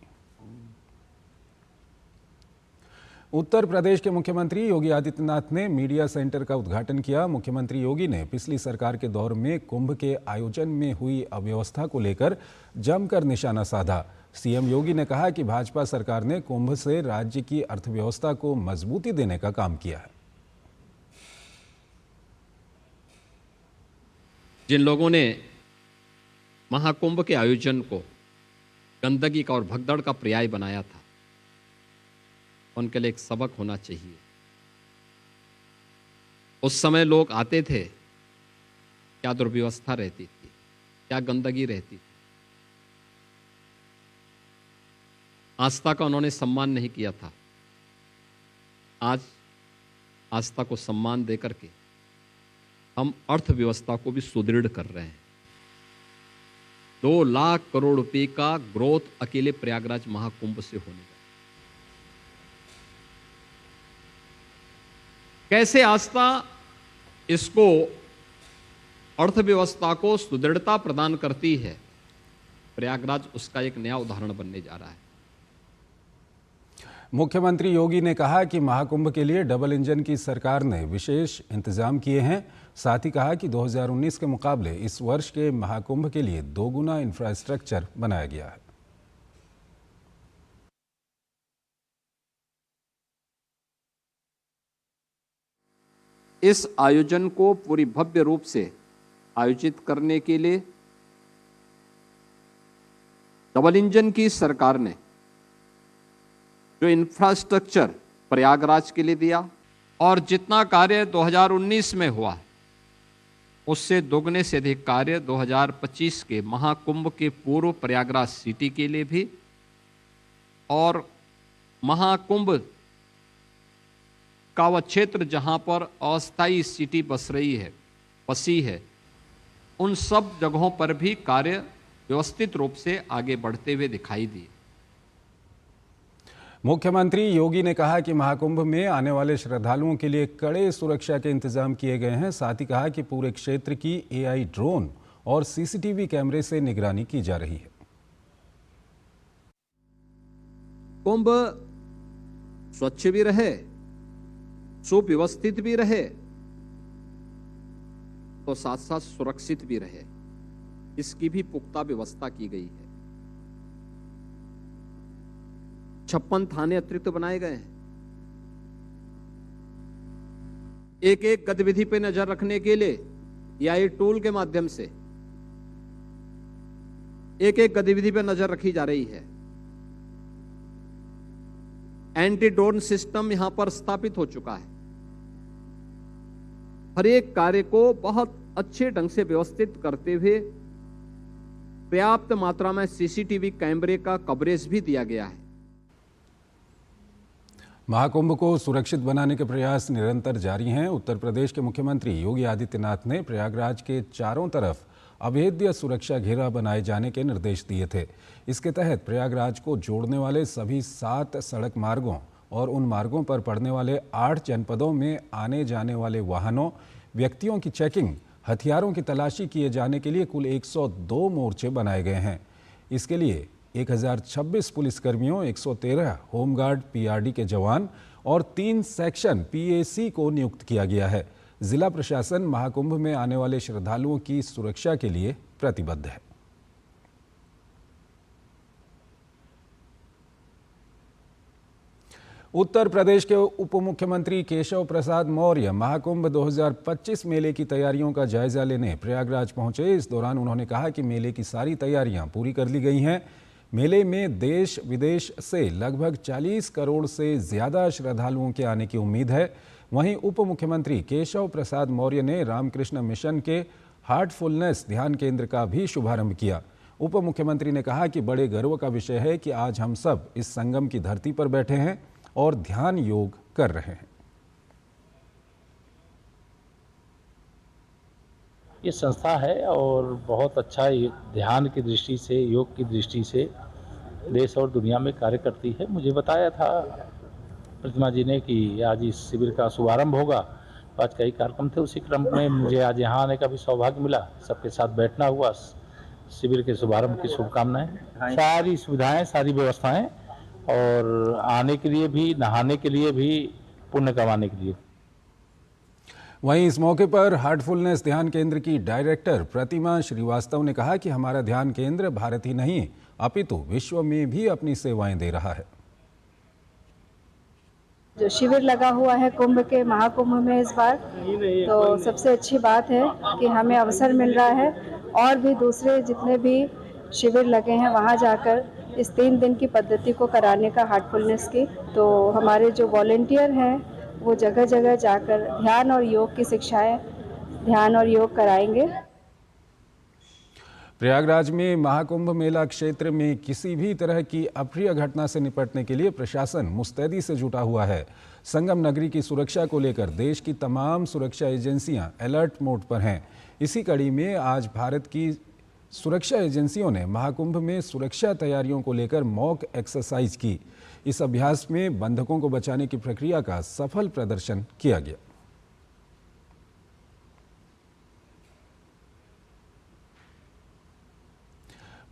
उत्तर प्रदेश के मुख्यमंत्री योगी आदित्यनाथ ने मीडिया सेंटर का उद्घाटन किया। मुख्यमंत्री योगी ने पिछली सरकार के दौर में कुंभ के आयोजन में हुई अव्यवस्था को लेकर जमकर निशाना साधा। सीएम योगी ने कहा कि भाजपा सरकार ने कुंभ से राज्य की अर्थव्यवस्था को मजबूती देने का काम किया है। जिन लोगों ने महाकुंभ के आयोजन को गंदगी का और भगदड़ का पर्याय बनाया था, उनके लिए एक सबक होना चाहिए। उस समय लोग आते थे, क्या दुर्व्यवस्था रहती थी, क्या गंदगी रहती थी। आस्था का उन्होंने सम्मान नहीं किया था। आज आस्था को सम्मान देकर के हम अर्थव्यवस्था को भी सुदृढ़ कर रहे हैं। 2 लाख करोड़ रुपए का ग्रोथ अकेले प्रयागराज महाकुंभ से होने का। कैसे आस्था इसको अर्थव्यवस्था को सुदृढ़ता प्रदान करती है, प्रयागराज उसका एक नया उदाहरण बनने जा रहा है। मुख्यमंत्री योगी ने कहा कि महाकुंभ के लिए डबल इंजन की सरकार ने विशेष इंतजाम किए हैं। साथ ही कहा कि 2019 के मुकाबले इस वर्ष के महाकुंभ के लिए 2 गुना इंफ्रास्ट्रक्चर बनाया गया है। इस आयोजन को पूरी भव्य रूप से आयोजित करने के लिए डबल इंजन की सरकार ने जो इंफ्रास्ट्रक्चर प्रयागराज के लिए दिया और जितना कार्य 2019 में हुआ उससे दोगुने से अधिक कार्य 2025 के महाकुंभ के पूर्व प्रयागराज सिटी के लिए भी और महाकुंभ का वह क्षेत्र जहां पर अस्थायी सिटी बसी है, उन सब जगहों पर भी कार्य व्यवस्थित रूप से आगे बढ़ते हुए दिखाई दिए। मुख्यमंत्री योगी ने कहा कि महाकुंभ में आने वाले श्रद्धालुओं के लिए कड़े सुरक्षा के इंतजाम किए गए हैं। साथ ही कहा कि पूरे क्षेत्र की AI ड्रोन और CCTV कैमरे से निगरानी की जा रही है। कुंभ स्वच्छ भी रहे, सुव्यवस्थित भी रहे, तो साथ साथ सुरक्षित भी रहे, इसकी भी पुख्ता व्यवस्था की गई है। 56 थाने अतिरिक्त बनाए गए हैं। एक एक गतिविधि पे नजर रखने के लिए AI टूल के माध्यम से एक एक गतिविधि पे नजर रखी जा रही है। एंटी ड्रोन सिस्टम यहां पर स्थापित हो चुका है। हर एक कार्य को बहुत अच्छे ढंग से व्यवस्थित करते हुए पर्याप्त मात्रा में CCTV कैमरे का कवरेज भी दिया गया है। महाकुंभ को सुरक्षित बनाने के प्रयास निरंतर जारी हैं। उत्तर प्रदेश के मुख्यमंत्री योगी आदित्यनाथ ने प्रयागराज के चारों तरफ अभेद्य सुरक्षा घेरा बनाए जाने के निर्देश दिए थे। इसके तहत प्रयागराज को जोड़ने वाले सभी 7 सड़क मार्गों और उन मार्गों पर पड़ने वाले 8 जनपदों में आने जाने वाले वाहनों, व्यक्तियों की चेकिंग, हथियारों की तलाशी किए जाने के लिए कुल 102 मोर्चे बनाए गए हैं। इसके लिए 1026 पुलिसकर्मियों, 113 होमगार्ड PRD के जवान और 3 सेक्शन PAC को नियुक्त किया गया है। जिला प्रशासन महाकुंभ में आने वाले श्रद्धालुओं की सुरक्षा के लिए प्रतिबद्ध है। उत्तर प्रदेश के उप मुख्यमंत्री केशव प्रसाद मौर्य महाकुंभ 2025 मेले की तैयारियों का जायजा लेने प्रयागराज पहुंचे। इस दौरान उन्होंने कहा कि मेले की सारी तैयारियां पूरी कर ली गई हैं। मेले में देश विदेश से लगभग 40 करोड़ से ज़्यादा श्रद्धालुओं के आने की उम्मीद है। वहीं उप मुख्यमंत्री केशव प्रसाद मौर्य ने रामकृष्ण मिशन के हार्टफुलनेस ध्यान केंद्र का भी शुभारंभ किया। उप मुख्यमंत्री ने कहा कि बड़े गर्व का विषय है कि आज हम सब इस संगम की धरती पर बैठे हैं और ध्यान योग कर रहे हैं। ये संस्था है और बहुत अच्छा ध्यान की दृष्टि से, योग की दृष्टि से देश और दुनिया में कार्य करती है। मुझे बताया था प्रतिमा जी ने कि आज इस शिविर का शुभारंभ होगा। आज कई कार्यक्रम थे, उसी क्रम में मुझे आज यहाँ आने का भी सौभाग्य मिला। सबके साथ बैठना हुआ। शिविर के शुभारंभ की शुभकामनाएं। सारी सुविधाएं, सारी व्यवस्थाएं और आने के लिए भी, नहाने के लिए भी, पुण्य कमाने के लिए। वहीं इस मौके पर हार्टफुलनेस ध्यान केंद्र की डायरेक्टर प्रतिमा श्रीवास्तव ने कहा कि हमारा ध्यान केंद्र भारत ही नहीं अपितु विश्व में भी अपनी सेवाएं दे रहा है। जो शिविर लगा हुआ है कुंभ के महाकुंभ में इस बार, तो सबसे अच्छी बात है कि हमें अवसर मिल रहा है और भी दूसरे जितने भी शिविर लगे हैं वहां जाकर इस 3 दिन की पद्धति को कराने का, हार्टफुलनेस की। तो हमारे जो वॉलेंटियर हैं वो जगह जगह जाकर ध्यान और योग की शिक्षाएं, ध्यान और योग कराएंगे। प्रयागराज में महाकुंभ मेला क्षेत्र में किसी भी तरह की अप्रिय घटना से निपटने के लिए प्रशासन मुस्तैदी से जुटा हुआ है। संगम नगरी की सुरक्षा को लेकर देश की तमाम सुरक्षा एजेंसियां अलर्ट मोड पर हैं। इसी कड़ी में आज भारत की सुरक्षा एजेंसियों ने महाकुंभ में सुरक्षा तैयारियों को लेकर मॉक एक्सरसाइज की। इस अभ्यास में बंधकों को बचाने की प्रक्रिया का सफल प्रदर्शन किया गया।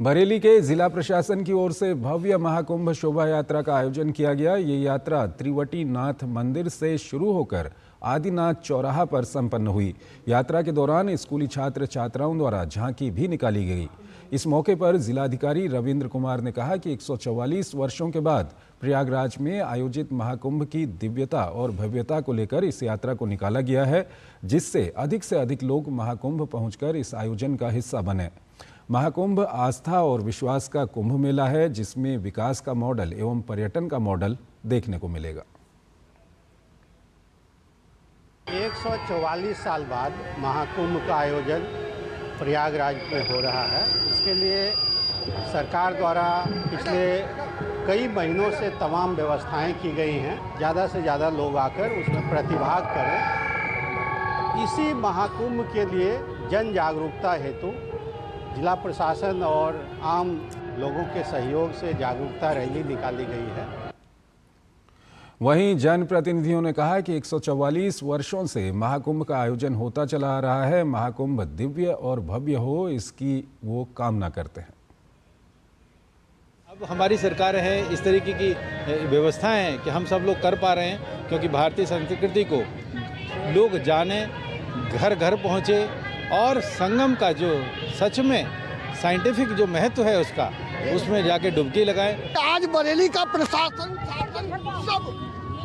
बरेली के जिला प्रशासन की ओर से भव्य महाकुंभ शोभा यात्रा का आयोजन किया गया। ये यात्रा त्रिवटी नाथ मंदिर से शुरू होकर आदिनाथ चौराहा पर संपन्न हुई। यात्रा के दौरान स्कूली छात्र छात्राओं द्वारा झांकी भी निकाली गई। इस मौके पर जिलाधिकारी रविंद्र कुमार ने कहा कि 144 वर्षों के बाद प्रयागराज में आयोजित महाकुंभ की दिव्यता और भव्यता को लेकर इस यात्रा को निकाला गया है, जिससे अधिक लोग महाकुंभ पहुंचकर इस आयोजन का हिस्सा बने। महाकुंभ आस्था और विश्वास का कुंभ मेला है, जिसमें विकास का मॉडल एवं पर्यटन का मॉडल देखने को मिलेगा। 144 साल बाद महाकुंभ का आयोजन प्रयागराज में हो रहा है। इसके लिए सरकार द्वारा पिछले कई महीनों से तमाम व्यवस्थाएं की गई हैं। ज़्यादा से ज़्यादा लोग आकर उसमें प्रतिभाग करें। इसी महाकुंभ के लिए जन जागरूकता हेतु जिला प्रशासन और आम लोगों के सहयोग से जागरूकता रैली निकाली गई है। वहीं जनप्रतिनिधियों ने कहा कि 144 वर्षों से महाकुंभ का आयोजन होता चला आ रहा है। महाकुंभ दिव्य और भव्य हो, इसकी वो कामना करते हैं। अब हमारी सरकार है, इस तरीके की व्यवस्थाएं हैं कि हम सब लोग कर पा रहे हैं, क्योंकि भारतीय संस्कृति को लोग जाने, घर घर पहुँचे और संगम का जो सच में साइंटिफिक जो महत्व है उसका, उसमें जाके डुबकी लगाएं। आज बरेली का प्रशासन सब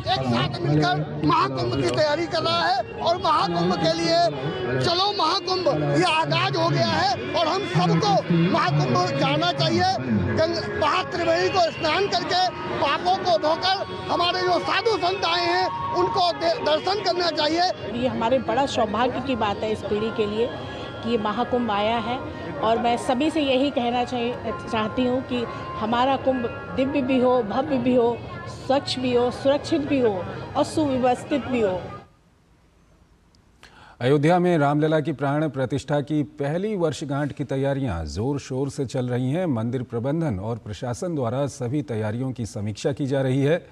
एक साथ मिलकर महाकुंभ की तैयारी कर रहा है और महाकुंभ के लिए चलो महाकुंभ ये आगाज हो गया है और हम सबको महाकुंभ जाना चाहिए। वहाँ त्रिवेणी को स्नान करके पापों को धोकर हमारे जो साधु संत आए हैं उनको दर्शन करना चाहिए। ये हमारे बड़ा सौभाग्य की बात है इस पीढ़ी के लिए कि ये महाकुंभ आया है और मैं सभी से यही कहना चाहती हूँ कि हमारा कुंभ दिव्य भी हो, भव्य भी हो, स्वच्छ भी हो, सुरक्षित भी हो और सुव्यवस्थित भी हो। अयोध्या में रामलला की प्राण प्रतिष्ठा की पहली वर्षगांठ की तैयारियां जोर शोर से चल रही हैं। मंदिर प्रबंधन और प्रशासन द्वारा सभी तैयारियों की समीक्षा की जा रही है।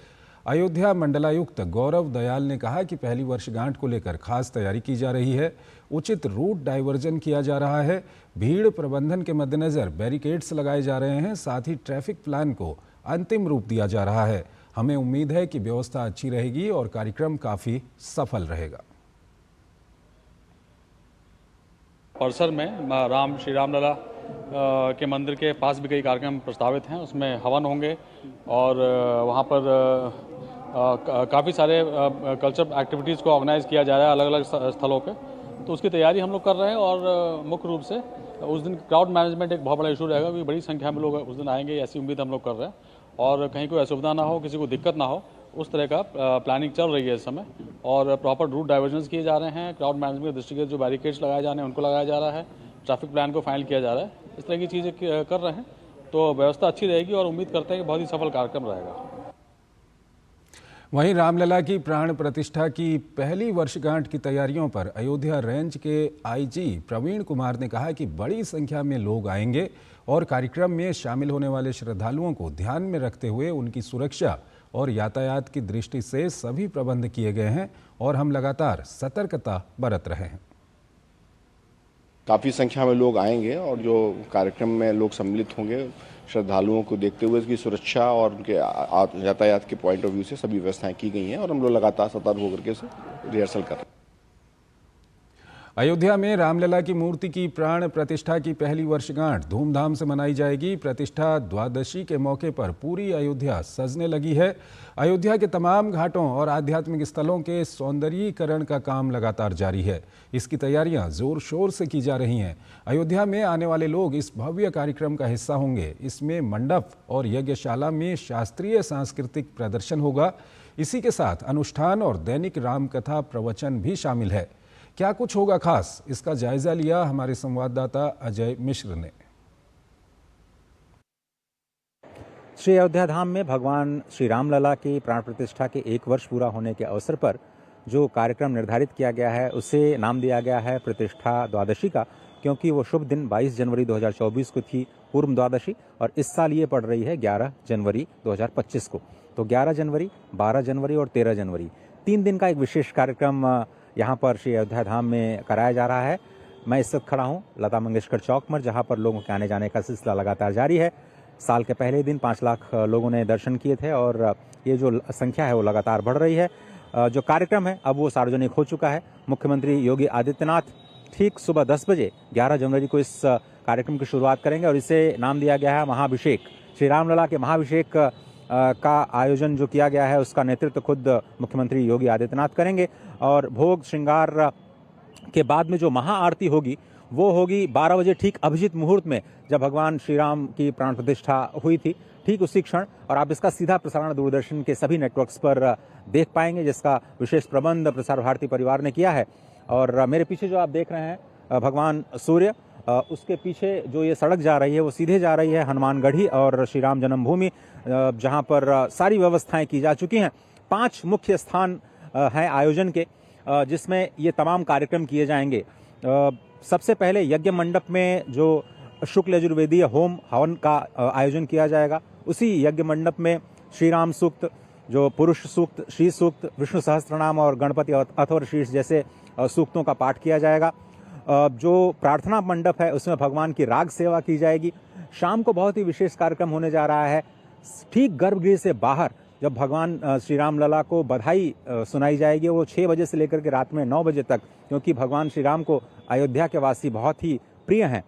अयोध्या मंडलायुक्त गौरव दयाल ने कहा कि पहली वर्षगांठ को लेकर खास तैयारी की जा रही है। उचित रूट डाइवर्जन किया जा रहा है। भीड़ प्रबंधन के मद्देनजर बैरिकेड्स लगाए जा रहे हैं। साथ ही ट्रैफिक प्लान को अंतिम रूप दिया जा रहा है। हमें उम्मीद है कि व्यवस्था अच्छी रहेगी और कार्यक्रम काफी सफल रहेगा। परिसर में श्री रामलला के मंदिर के पास भी कई कार्यक्रम प्रस्तावित हैं। उसमें हवन होंगे और वहाँ पर काफ़ी सारे कल्चरल एक्टिविटीज़ को ऑर्गेनाइज किया जा रहा है अलग अलग स्थलों पे। तो उसकी तैयारी हम लोग कर रहे हैं और मुख्य रूप से उस दिन क्राउड मैनेजमेंट एक बहुत बड़ा इशू रहेगा, क्योंकि बड़ी संख्या में लोग उस दिन आएंगे, ऐसी उम्मीद हम लोग कर रहे हैं। और कहीं कोई असुविधा ना हो, किसी को दिक्कत ना हो, उस तरह का प्लानिंग चल रही है इस समय। और प्रॉपर रूट डाइवर्जन किए जा रहे हैं। क्राउड मैनेजमेंट के दृष्टिगत जो बैरिकेड्स लगाए जाने हैं उनको लगाया जा रहा है। ट्रैफिक प्लान को फाइनल किया जा रहा है। इस तरह की चीज़ें कर रहे हैं, तो व्यवस्था अच्छी रहेगी और उम्मीद करते हैं कि बहुत ही सफल कार्यक्रम रहेगा। वहीं रामलला की प्राण प्रतिष्ठा की पहली वर्षगांठ की तैयारियों पर अयोध्या रेंज के आईजी प्रवीण कुमार ने कहा कि बड़ी संख्या में लोग आएंगे और कार्यक्रम में शामिल होने वाले श्रद्धालुओं को ध्यान में रखते हुए उनकी सुरक्षा और यातायात की दृष्टि से सभी प्रबंध किए गए हैं और हम लगातार सतर्कता बरत रहे हैं। काफ़ी संख्या में लोग आएंगे और जो कार्यक्रम में लोग सम्मिलित होंगे, श्रद्धालुओं को देखते हुए इसकी सुरक्षा और उनके यातायात के पॉइंट ऑफ व्यू से सभी व्यवस्थाएं की गई हैं और हम लोग लगातार सतर्क होकर के इसे रिहर्सल कर रहे हैं। अयोध्या में रामलला की मूर्ति की प्राण प्रतिष्ठा की पहली वर्षगांठ धूमधाम से मनाई जाएगी। प्रतिष्ठा द्वादशी के मौके पर पूरी अयोध्या सजने लगी है। अयोध्या के तमाम घाटों और आध्यात्मिक स्थलों के सौंदर्यीकरण का काम लगातार जारी है। इसकी तैयारियां जोर शोर से की जा रही हैं। अयोध्या में आने वाले लोग इस भव्य कार्यक्रम का हिस्सा होंगे। इसमें मंडप और यज्ञशाला में शास्त्रीय सांस्कृतिक प्रदर्शन होगा। इसी के साथ अनुष्ठान और दैनिक रामकथा प्रवचन भी शामिल है। क्या कुछ होगा खास, इसका जायजा लिया हमारे संवाददाता अजय मिश्र ने। श्री अयोध्या धाम में भगवान श्री रामलला की प्राण प्रतिष्ठा के 1 वर्ष पूरा होने के अवसर पर जो कार्यक्रम निर्धारित किया गया है उसे नाम दिया गया है प्रतिष्ठा द्वादशी का, क्योंकि वो शुभ दिन 22 जनवरी 2024 को थी पूर्व द्वादशी और इस साल ये पड़ रही है 11 जनवरी 2025 को। तो 11 जनवरी, 12 जनवरी और 13 जनवरी 3 दिन का एक विशेष कार्यक्रम यहाँ पर श्री अयोध्या धाम में कराया जा रहा है। मैं इस वक्त खड़ा हूँ लता मंगेशकर चौक पर, जहाँ पर लोगों के आने जाने का सिलसिला लगातार जारी है। साल के पहले दिन 5 लाख लोगों ने दर्शन किए थे और ये जो संख्या है वो लगातार बढ़ रही है। जो कार्यक्रम है अब वो सार्वजनिक हो चुका है। मुख्यमंत्री योगी आदित्यनाथ ठीक सुबह 10 बजे 11 जनवरी को इस कार्यक्रम की शुरुआत करेंगे और इसे नाम दिया गया है महाभिषेक। श्री रामलला के महाभिषेक का आयोजन जो किया गया है उसका नेतृत्व खुद मुख्यमंत्री योगी आदित्यनाथ करेंगे और भोग श्रृंगार के बाद में जो महाआरती होगी वो होगी 12 बजे ठीक अभिजीत मुहूर्त में, जब भगवान श्री राम की प्राण प्रतिष्ठा हुई थी ठीक उसी क्षण। और आप इसका सीधा प्रसारण दूरदर्शन के सभी नेटवर्क्स पर देख पाएंगे, जिसका विशेष प्रबंध प्रसार भारती परिवार ने किया है। और मेरे पीछे जो आप देख रहे हैं भगवान सूर्य, उसके पीछे जो ये सड़क जा रही है वो सीधे जा रही है हनुमानगढ़ी और श्री राम जन्मभूमि, जहाँ पर सारी व्यवस्थाएं की जा चुकी हैं। 5 मुख्य स्थान हैं आयोजन के, जिसमें ये तमाम कार्यक्रम किए जाएंगे। सबसे पहले यज्ञ मंडप में जो शुक्ल यजुर्वेदीय होम हवन का आयोजन किया जाएगा, उसी यज्ञ मंडप में श्री राम सूक्त, जो पुरुष सूक्त, श्री सूक्त, विष्णु सहस्त्रनाम और गणपति अथर्वशीर्ष जैसे सूक्तों का पाठ किया जाएगा। जो प्रार्थना मंडप है उसमें भगवान की राग सेवा की जाएगी। शाम को बहुत ही विशेष कार्यक्रम होने जा रहा है। ठीक गर्भगृह से बाहर जब भगवान श्री राम लला को बधाई सुनाई जाएगी, वो 6 बजे से लेकर के रात में 9 बजे तक, क्योंकि भगवान श्री राम को अयोध्या के वासी बहुत ही प्रिय हैं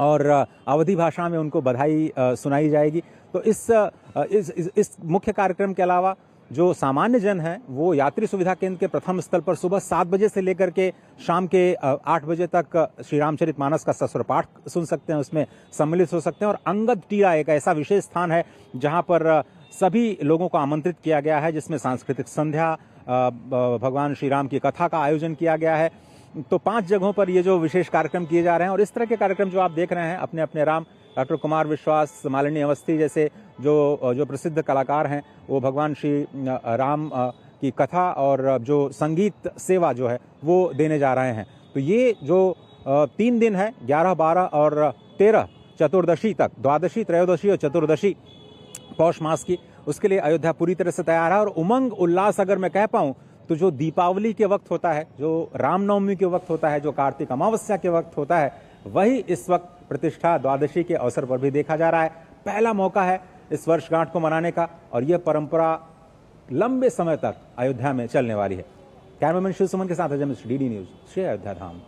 और अवधी भाषा में उनको बधाई सुनाई जाएगी। तो इस मुख्य कार्यक्रम के अलावा जो सामान्य जन हैं वो यात्री सुविधा केंद्र के प्रथम स्थल पर सुबह 7 बजे से लेकर के शाम के 8 बजे तक श्री रामचरितमानस का सस्वर पाठ सुन सकते हैं, उसमें सम्मिलित हो सकते हैं। और अंगद टीला एक ऐसा विशेष स्थान है जहां पर सभी लोगों को आमंत्रित किया गया है, जिसमें सांस्कृतिक संध्या, भगवान श्री राम की कथा का आयोजन किया गया है। तो 5 जगहों पर ये जो विशेष कार्यक्रम किए जा रहे हैं और इस तरह के कार्यक्रम जो आप देख रहे हैं अपने अपने राम, डॉक्टर कुमार विश्वास, मालिनी अवस्थी जैसे जो प्रसिद्ध कलाकार हैं, वो भगवान श्री राम की कथा और जो संगीत सेवा जो है वो देने जा रहे हैं। तो ये जो 3 दिन है 11, 12 और 13 चतुर्दशी तक, द्वादशी, त्रयोदशी और चतुर्दशी पौष मास की, उसके लिए अयोध्या पूरी तरह से तैयार है। और उमंग उल्लास अगर मैं कह पाऊँ तो जो दीपावली के वक्त होता है, जो रामनवमी के वक्त होता है, जो कार्तिक अमावस्या के वक्त होता है, वही इस वक्त प्रतिष्ठा द्वादशी के अवसर पर भी देखा जा रहा है। पहला मौका है इस वर्षगांठ को मनाने का और यह परंपरा लंबे समय तक अयोध्या में चलने वाली है। कैमरामैन शिव सुमन के साथ अजय मिश्र, डीडी न्यूज, श्री अयोध्या धाम।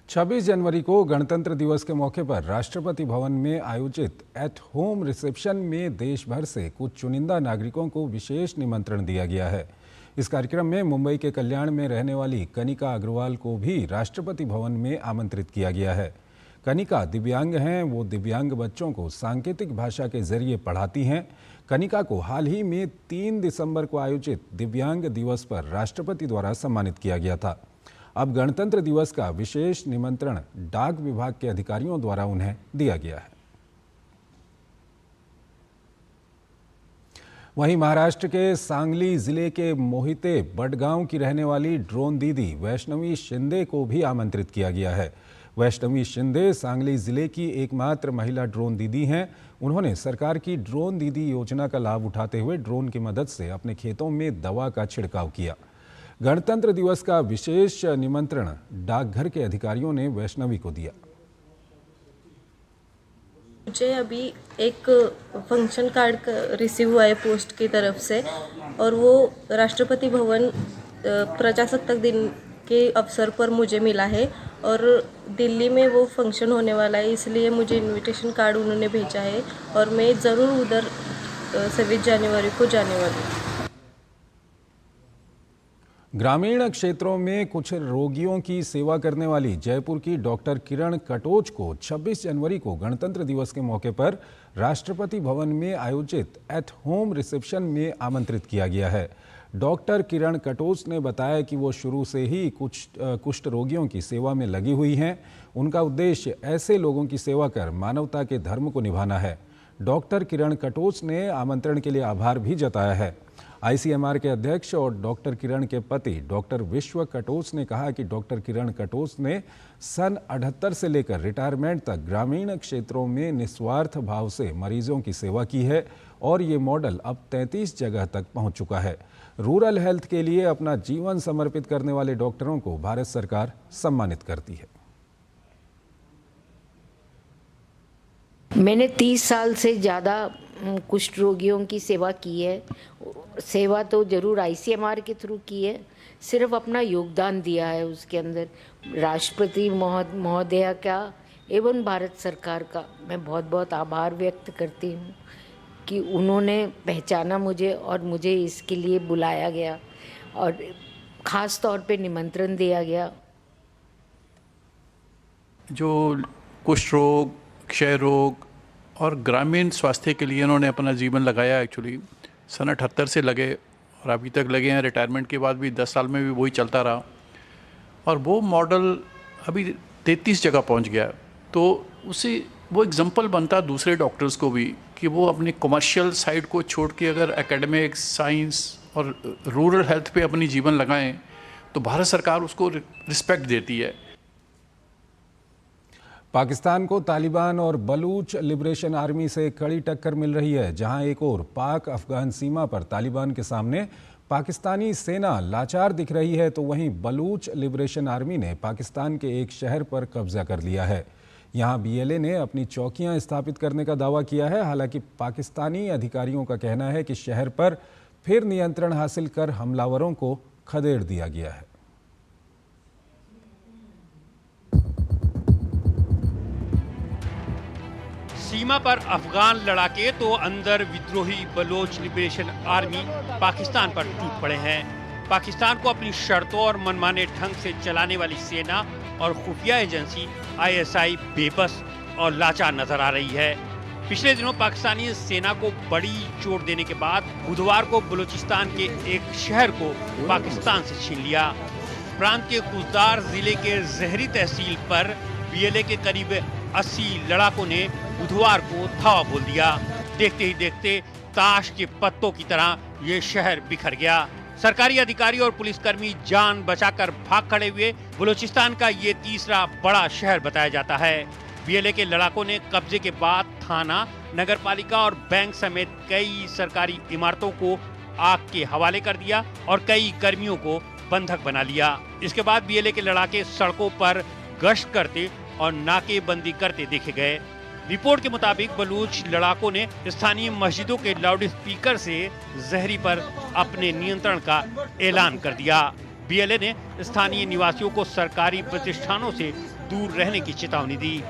26 जनवरी को गणतंत्र दिवस के मौके पर राष्ट्रपति भवन में आयोजित एट होम रिसेप्शन में देश भर से कुछ चुनिंदा नागरिकों को विशेष निमंत्रण दिया गया है। इस कार्यक्रम में मुंबई के कल्याण में रहने वाली कनिका अग्रवाल को भी राष्ट्रपति भवन में आमंत्रित किया गया है। कनिका दिव्यांग हैं, वो दिव्यांग बच्चों को सांकेतिक भाषा के जरिए पढ़ाती हैं। कनिका को हाल ही में 3 दिसंबर को आयोजित दिव्यांग दिवस पर राष्ट्रपति द्वारा सम्मानित किया गया था। अब गणतंत्र दिवस का विशेष निमंत्रण डाक विभाग के अधिकारियों द्वारा उन्हें दिया गया है। वहीं महाराष्ट्र के सांगली जिले के मोहिते बडगांव की रहने वाली ड्रोन दीदी वैष्णवी शिंदे को भी आमंत्रित किया गया है। वैष्णवी शिंदे सांगली जिले की एकमात्र महिला ड्रोन दीदी हैं। उन्होंने सरकार की ड्रोन दीदी योजना का लाभ उठाते हुए ड्रोन की मदद से अपने खेतों में दवा का छिड़काव किया। गणतंत्र दिवस का विशेष निमंत्रण डाकघर के अधिकारियों ने वैष्णवी को दिया। मुझे अभी एक फंक्शन कार्ड रिसीव हुआ है पोस्ट की तरफ से और वो राष्ट्रपति भवन प्रजासत्ताक दिन के अवसर पर मुझे मिला है और दिल्ली में वो फंक्शन होने वाला है, इसलिए मुझे इनविटेशन कार्ड उन्होंने भेजा है और मैं ज़रूर उधर 26 जनवरी को जाने वाली हूँ। ग्रामीण क्षेत्रों में कुछ रोगियों की सेवा करने वाली जयपुर की डॉक्टर किरण कटोच को 26 जनवरी को गणतंत्र दिवस के मौके पर राष्ट्रपति भवन में आयोजित एट होम रिसेप्शन में आमंत्रित किया गया है। डॉक्टर किरण कटोच ने बताया कि वो शुरू से ही कुष्ठ रोगियों की सेवा में लगी हुई हैं। उनका उद्देश्य ऐसे लोगों की सेवा कर मानवता के धर्म को निभाना है। डॉक्टर किरण कटोच ने आमंत्रण के लिए आभार भी जताया है। आईसीएमआर के अध्यक्ष और डॉक्टर किरण के पति डॉक्टर विश्व कटोच ने कहा कि डॉक्टर किरण कटोच ने सन 78 से लेकर रिटायरमेंट तक ग्रामीण क्षेत्रों में निस्वार्थ भाव से मरीजों की सेवा की है और ये मॉडल अब 33 जगह तक पहुंच चुका है। रूरल हेल्थ के लिए अपना जीवन समर्पित करने वाले डॉक्टरों को भारत सरकार सम्मानित करती है। मैंने 30 साल से ज़्यादा कुष्ठ रोगियों की सेवा की है। सेवा तो ज़रूर आईसीएमआर के थ्रू की है, सिर्फ अपना योगदान दिया है उसके अंदर। राष्ट्रपति महोदया का एवं भारत सरकार का मैं बहुत बहुत आभार व्यक्त करती हूँ कि उन्होंने पहचाना मुझे और मुझे इसके लिए बुलाया गया और ख़ास तौर पे निमंत्रण दिया गया। जो कुष्ठ रोग, क्षय रोग और ग्रामीण स्वास्थ्य के लिए इन्होंने अपना जीवन लगाया, एक्चुअली सन 78 से लगे और अभी तक लगे हैं। रिटायरमेंट के बाद भी 10 साल में भी वही चलता रहा और वो मॉडल अभी 33 जगह पहुंच गया। तो उससे वो एग्जांपल बनता दूसरे डॉक्टर्स को भी कि वो अपनी कमर्शियल साइड को छोड़ के अगर एकेडमिक, साइंस और रूरल हेल्थ पे अपनी जीवन लगाएं तो भारत सरकार उसको रिस्पेक्ट देती है। पाकिस्तान को तालिबान और बलूच लिबरेशन आर्मी से कड़ी टक्कर मिल रही है। जहां एक और पाक अफगान सीमा पर तालिबान के सामने पाकिस्तानी सेना लाचार दिख रही है, तो वहीं बलूच लिबरेशन आर्मी ने पाकिस्तान के एक शहर पर कब्जा कर लिया है। यहां बीएलए ने अपनी चौकियां स्थापित करने का दावा किया है। हालांकि पाकिस्तानी अधिकारियों का कहना है कि शहर पर फिर नियंत्रण हासिल कर हमलावरों को खदेड़ दिया गया है। सीमा पर अफगान लड़ाके तो अंदर विद्रोही बलोच लिबरेशन आर्मी पाकिस्तान पर टूट पड़े हैं। पाकिस्तान को अपनी शर्तों और मनमाने ढंग से चलाने वाली सेना और खुफिया एजेंसी आईएसआई बेबस और लाचार नजर आ रही है। पिछले दिनों पाकिस्तानी सेना को बड़ी चोट देने के बाद बुधवार को बलूचिस्तान के एक शहर को पाकिस्तान से छीन लिया। प्रांत के कुजदार जिले के जहरी तहसील पर बीएलए के करीब 80 लड़ाकों ने बुधवार को धावा बोल दिया। देखते ही देखते ताश के पत्तों की तरह ये शहर बिखर गया। सरकारी अधिकारी और पुलिसकर्मी जान बचाकर भाग खड़े हुए। बलूचिस्तान का ये तीसरा बड़ा शहर बताया जाता है। बीएलए के लड़ाकों ने कब्जे के बाद थाना, नगरपालिका और बैंक समेत कई सरकारी इमारतों को आग के हवाले कर दिया और कई कर्मियों को बंधक बना लिया। इसके बाद बीएलए के लड़ाके सड़कों पर गश्त करते और नाकेबंदी करते देखे गए। रिपोर्ट के मुताबिक बलूच लड़ाकों ने स्थानीय मस्जिदों के लाउड स्पीकर से जहरी पर अपने नियंत्रण का ऐलान कर दिया। बीएलए ने स्थानीय निवासियों को सरकारी प्रतिष्ठानों से दूर रहने की चेतावनी दी।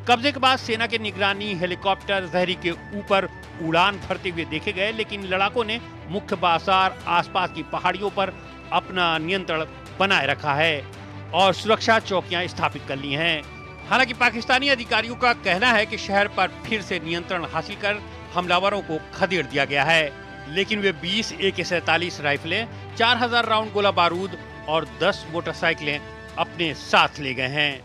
कब्जे के बाद सेना के निगरानी हेलीकॉप्टर जहरी के ऊपर उड़ान भरते हुए देखे गए, लेकिन लड़ाकों ने मुख्य बाजार, आसपास की पहाड़ियों पर अपना नियंत्रण बनाए रखा है और सुरक्षा चौकियां स्थापित कर ली हैं। हालांकि पाकिस्तानी अधिकारियों का कहना है कि शहर पर फिर से नियंत्रण हासिल कर हमलावरों को खदेड़ दिया गया है, लेकिन वे 20 AK-47 राइफलें, 4000 राउंड गोला बारूद और 10 मोटरसाइकिलें अपने साथ ले गए हैं।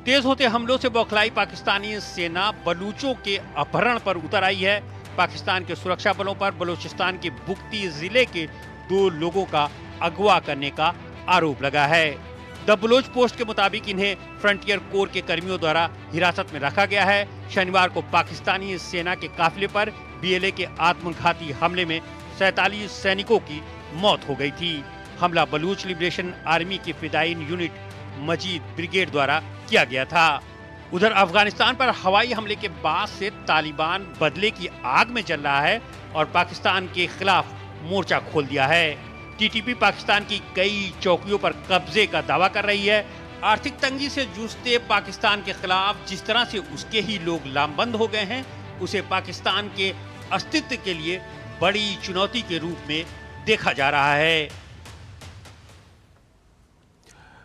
तेज होते हमलों से बौखलाई पाकिस्तानी सेना बलूचों के अपहरण पर उतर आई है। पाकिस्तान के सुरक्षा बलों पर बलूचिस्तान के बुक्ती जिले के 2 लोगों का अगवा करने का आरोप लगा है। द बलोच पोस्ट के मुताबिक इन्हें फ्रंटियर कोर के कर्मियों द्वारा हिरासत में रखा गया है। शनिवार को पाकिस्तानी सेना के काफिले पर बीएलए के आत्मघाती हमले में 47 सैनिकों की मौत हो गई थी। हमला बलूच लिबरेशन आर्मी की फिदायीन यूनिट मजीद ब्रिगेड द्वारा किया गया था। उधर अफगानिस्तान पर हवाई हमले के बाद से तालिबान बदले की आग में जल रहा है और पाकिस्तान के खिलाफ मोर्चा खोल दिया है। टीटीपी पाकिस्तान की कई चौकियों पर कब्जे का दावा कर रही है। आर्थिक तंगी से जूझते पाकिस्तान के खिलाफ जिस तरह से उसके ही लोग लामबंद हो गए हैं, उसे पाकिस्तान के अस्तित्व के लिए बड़ी चुनौती के रूप में देखा जा रहा है।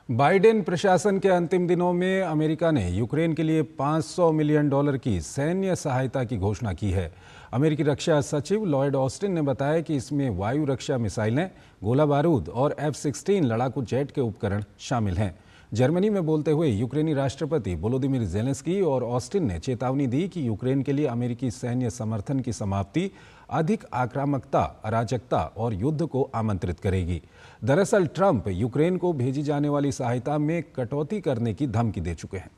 बाइडेन प्रशासन के अंतिम दिनों में अमेरिका ने यूक्रेन के लिए $500 मिलियन की सैन्य सहायता की घोषणा की है। अमेरिकी रक्षा सचिव लॉयड ऑस्टिन ने बताया कि इसमें वायु रक्षा मिसाइलें, गोला बारूद और F-16 लड़ाकू जेट के उपकरण शामिल हैं। जर्मनी में बोलते हुए यूक्रेनी राष्ट्रपति वोलोदिमीर ज़ेलेंस्की और ऑस्टिन ने चेतावनी दी कि यूक्रेन के लिए अमेरिकी सैन्य समर्थन की समाप्ति अधिक आक्रामकता, अराजकता और युद्ध को आमंत्रित करेगी। दरअसल ट्रंप यूक्रेन को भेजी जाने वाली सहायता में कटौती करने की धमकी दे चुके हैं।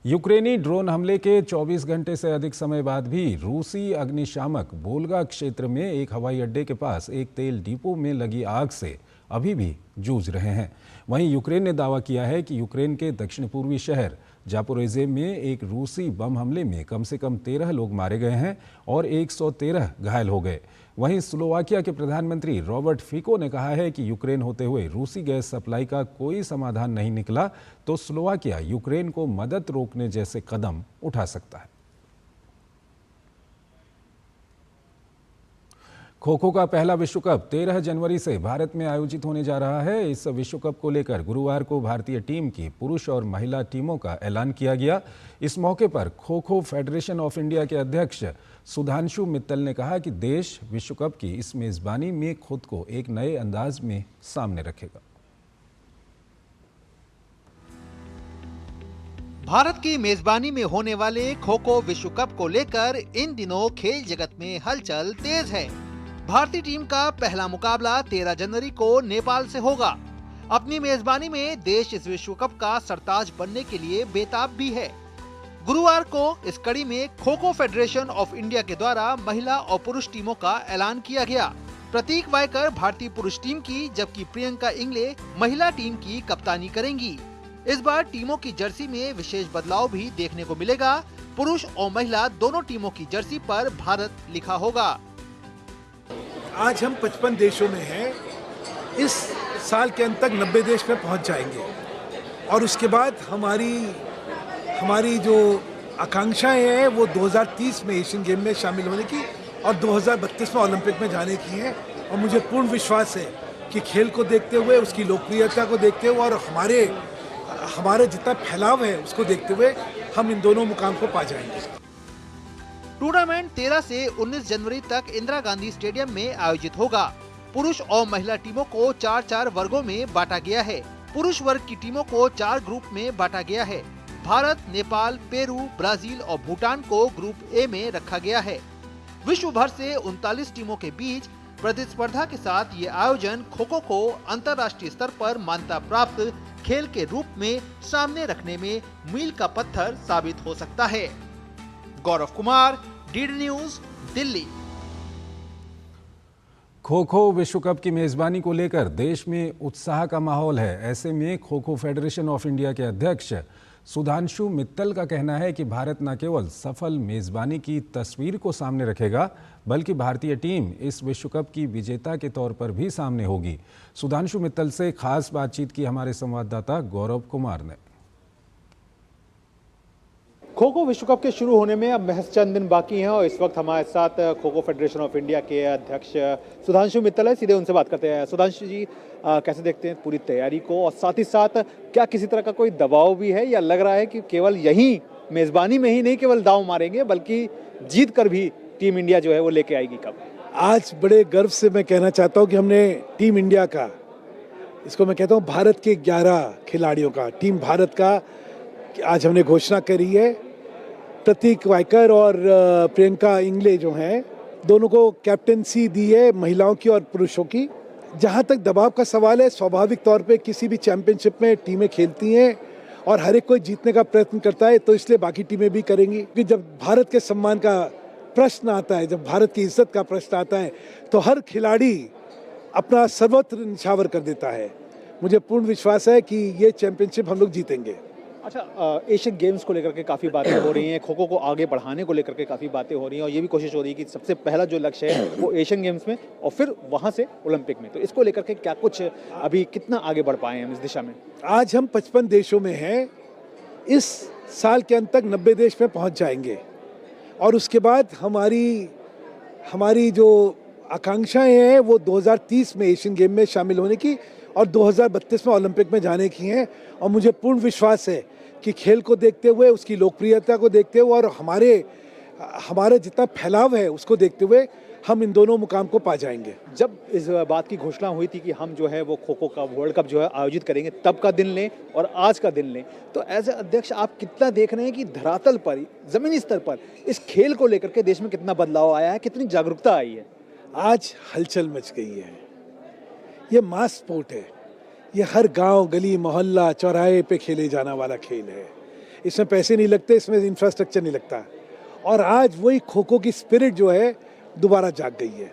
यूक्रेनी ड्रोन हमले के 24 घंटे से अधिक समय बाद भी रूसी अग्निशामक वोल्गा क्षेत्र में एक हवाई अड्डे के पास एक तेल डिपो में लगी आग से अभी भी जूझ रहे हैं। वहीं यूक्रेन ने दावा किया है कि यूक्रेन के दक्षिण पूर्वी शहर जापोरिज़िया में एक रूसी बम हमले में कम से कम 13 लोग मारे गए हैं और 113 घायल हो गए। वहीं स्लोवाकिया के प्रधानमंत्री रॉबर्ट फिको ने कहा है कि यूक्रेन होते हुए रूसी गैस सप्लाई का कोई समाधान नहीं निकला तो स्लोवाकिया यूक्रेन को मदद रोकने जैसे कदम उठा सकता है। खो खो का पहला विश्व कप 13 जनवरी से भारत में आयोजित होने जा रहा है। इस विश्व कप को लेकर गुरुवार को भारतीय टीम की पुरुष और महिला टीमों का ऐलान किया गया। इस मौके पर kho kho federation of India के अध्यक्ष सुधांशु मित्तल ने कहा कि देश विश्व कप की इस मेजबानी में खुद को एक नए अंदाज में सामने रखेगा। भारत की मेजबानी में होने वाले खो खो विश्व कप को लेकर इन दिनों खेल जगत में हलचल तेज है। भारतीय टीम का पहला मुकाबला 13 जनवरी को नेपाल से होगा। अपनी मेजबानी में देश इस विश्व कप का सरताज बनने के लिए बेताब भी है। गुरुवार को इस कड़ी में kho kho federation of India के द्वारा महिला और पुरुष टीमों का ऐलान किया गया। प्रतीक वायकर भारतीय पुरुष टीम की जबकि प्रियंका इंगले महिला टीम की कप्तानी करेंगी। इस बार टीमों की जर्सी में विशेष बदलाव भी देखने को मिलेगा। पुरुष और महिला दोनों टीमों की जर्सी पर भारत लिखा होगा। आज हम 55 देशों में हैं। इस साल के अंत तक 90 देश में पहुंच जाएंगे और उसके बाद हमारी जो आकांक्षाएं हैं वो 2030 में एशियन गेम में शामिल होने की और 2032 में ओलंपिक में जाने की है। और मुझे पूर्ण विश्वास है कि खेल को देखते हुए, उसकी लोकप्रियता को देखते हुए और हमारे जितना फैलाव है उसको देखते हुए हम इन दोनों मुकाम को पा जाएंगे। टूर्नामेंट 13 से 19 जनवरी तक इंदिरा गांधी स्टेडियम में आयोजित होगा। पुरुष और महिला टीमों को 4-4 वर्गों में बांटा गया है। पुरुष वर्ग की टीमों को 4 ग्रुप में बांटा गया है। भारत, नेपाल, पेरू, ब्राजील और भूटान को ग्रुप ए में रखा गया है। विश्व भर से 39 टीमों के बीच प्रतिस्पर्धा के साथ ये आयोजन खो खो को अंतर्राष्ट्रीय स्तर पर मान्यता प्राप्त खेल के रूप में सामने रखने में मील का पत्थर साबित हो सकता है। Gaurav Kumar, DD news, Delhi. खो खो विश्व कप की मेजबानी को लेकर देश में उत्साह का माहौल है। ऐसे में kho kho federation of India के अध्यक्ष सुधांशु मित्तल का कहना है कि भारत न केवल सफल मेजबानी की तस्वीर को सामने रखेगा बल्कि भारतीय टीम इस विश्व कप की विजेता के तौर पर भी सामने होगी। सुधांशु मित्तल से खास बातचीत की हमारे संवाददाता गौरव कुमार ने। खो खो विश्व कप के शुरू होने में अब महज चंद दिन बाकी हैं और इस वक्त हमारे साथ kho kho federation of India के अध्यक्ष सुधांशु मित्तल है। सीधे उनसे बात करते हैं। सुधांशु जी, कैसे देखते हैं पूरी तैयारी को और साथ ही साथ क्या किसी तरह का कोई दबाव भी है या लग रहा है कि केवल यही मेजबानी में ही नहीं केवल दांव मारेंगे बल्कि जीत कर भी टीम इंडिया जो है वो लेके आएगी कप? आज बड़े गर्व से मैं कहना चाहता हूँ कि हमने टीम इंडिया का, इसको मैं कहता हूँ भारत के 11 खिलाड़ियों का, टीम भारत का आज हमने घोषणा करी है। प्रतीक वायकर और प्रियंका इंगले जो हैं दोनों को कैप्टेंसी दी है, महिलाओं की और पुरुषों की। जहाँ तक दबाव का सवाल है, स्वाभाविक तौर पे किसी भी चैंपियनशिप में टीमें खेलती हैं और हर एक कोई जीतने का प्रयत्न करता है, तो इसलिए बाकी टीमें भी करेंगी। क्योंकि जब भारत के सम्मान का प्रश्न आता है, जब भारत की इज्जत का प्रश्न आता है, तो हर खिलाड़ी अपना सर्वत्र निछावर कर देता है। मुझे पूर्ण विश्वास है कि ये चैंपियनशिप हम लोग जीतेंगे। अच्छा, एशियन गेम्स को लेकर के काफ़ी बातें हो रही हैं, खो खो को आगे बढ़ाने को लेकर के काफ़ी बातें हो रही हैं और ये भी कोशिश हो रही है कि सबसे पहला जो लक्ष्य है वो एशियन गेम्स में और फिर वहाँ से ओलंपिक में। तो इसको लेकर के क्या कुछ अभी कितना आगे बढ़ पाए हैं हम इस दिशा में? आज हम 55 देशों में हैं। इस साल के अंत तक 90 देश में पहुँच जाएंगे और उसके बाद हमारी जो आकांक्षाएँ हैं वो 2030 में एशियन गेम में शामिल होने की और 2032 में ओलंपिक में जाने की हैं। और मुझे पूर्ण विश्वास है कि खेल को देखते हुए, उसकी लोकप्रियता को देखते हुए और हमारे जितना फैलाव है उसको देखते हुए हम इन दोनों मुकाम को पा जाएंगे। जब इस बात की घोषणा हुई थी कि हम जो है वो खो खो का वर्ल्ड कप जो है आयोजित करेंगे, तब का दिन लें और आज का दिन लें, तो एज ए अध्यक्ष आप कितना देख रहे हैं कि धरातल पर, जमीनी स्तर पर इस खेल को लेकर के देश में कितना बदलाव आया है, कितनी जागरूकता आई है? आज हलचल मच गई है। ये मास स्पोर्ट है, ये हर गांव, गली, मोहल्ला, चौराहे पे खेले जाने वाला खेल है। इसमें पैसे नहीं लगते, इसमें इंफ्रास्ट्रक्चर नहीं लगता, और आज वही खो खो की स्पिरिट जो है दोबारा जाग गई है।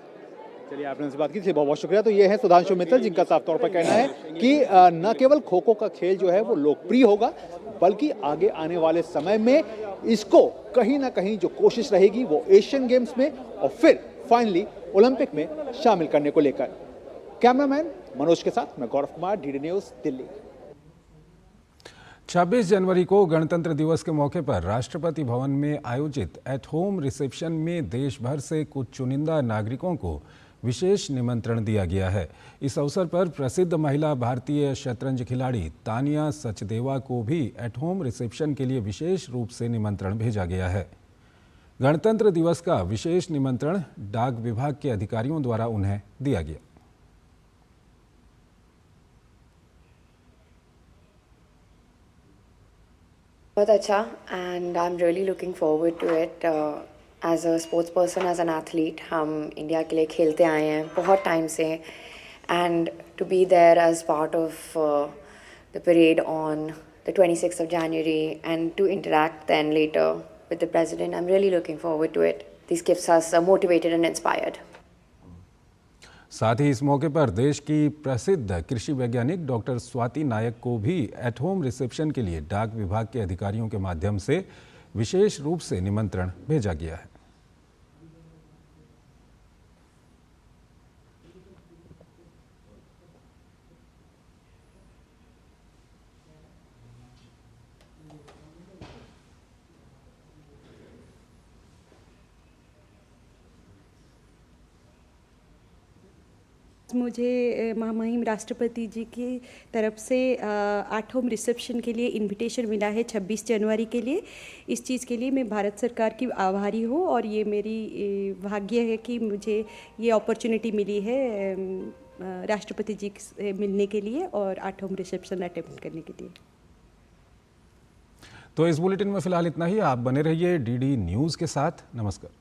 चलिए, आपने उनसे बात की थी, बहुत बहुत शुक्रिया। तो ये है सुधांशु मित्तल, जिनका साफ तौर पर कहना है कि न केवल खो खो का खेल जो है वो लोकप्रिय होगा, बल्कि आगे आने वाले समय में इसको कहीं ना कहीं जो कोशिश रहेगी वो एशियन गेम्स में और फिर फाइनली ओलंपिक में शामिल करने को लेकर। कैमरामैन मनोज के साथ मैं गौरव कुमार, डीडी न्यूज़, दिल्ली। 26 जनवरी को गणतंत्र दिवस के मौके पर राष्ट्रपति भवन में आयोजित एट होम रिसेप्शन में देश भर से कुछ चुनिंदा नागरिकों को विशेष निमंत्रण दिया गया है। इस अवसर पर प्रसिद्ध महिला भारतीय शतरंज खिलाड़ी तानिया सचदेवा को भी एट होम रिसेप्शन के लिए विशेष रूप से निमंत्रण भेजा गया है। गणतंत्र दिवस का विशेष निमंत्रण डाक विभाग के अधिकारियों द्वारा उन्हें दिया गया। बहुत अच्छा, and I am really looking forward to it. As a sports person, as an athlete, हम इंडिया के लिए खेलते आए हैं बहुत टाइम से, and to be there as part of the parade on the 26th of January and to interact then later with the president, I'm really looking forward to it. This keeps us motivated and inspired. साथ ही इस मौके पर देश की प्रसिद्ध कृषि वैज्ञानिक डॉक्टर स्वाति नायक को भी एट होम रिसेप्शन के लिए डाक विभाग के अधिकारियों के माध्यम से विशेष रूप से निमंत्रण भेजा गया है। मुझे महामहिम राष्ट्रपति जी की तरफ से एट होम रिसेप्शन के लिए इनविटेशन मिला है 26 जनवरी के लिए। इस चीज़ के लिए मैं भारत सरकार की आभारी हूँ, और ये मेरी भाग्य है कि मुझे ये अपॉर्चुनिटी मिली है राष्ट्रपति जी से मिलने के लिए और एट होम रिसेप्शन अटेंड करने के लिए। तो इस बुलेटिन में फिलहाल इतना ही। आप बने रहिए डीडी न्यूज़ के साथ। नमस्कार।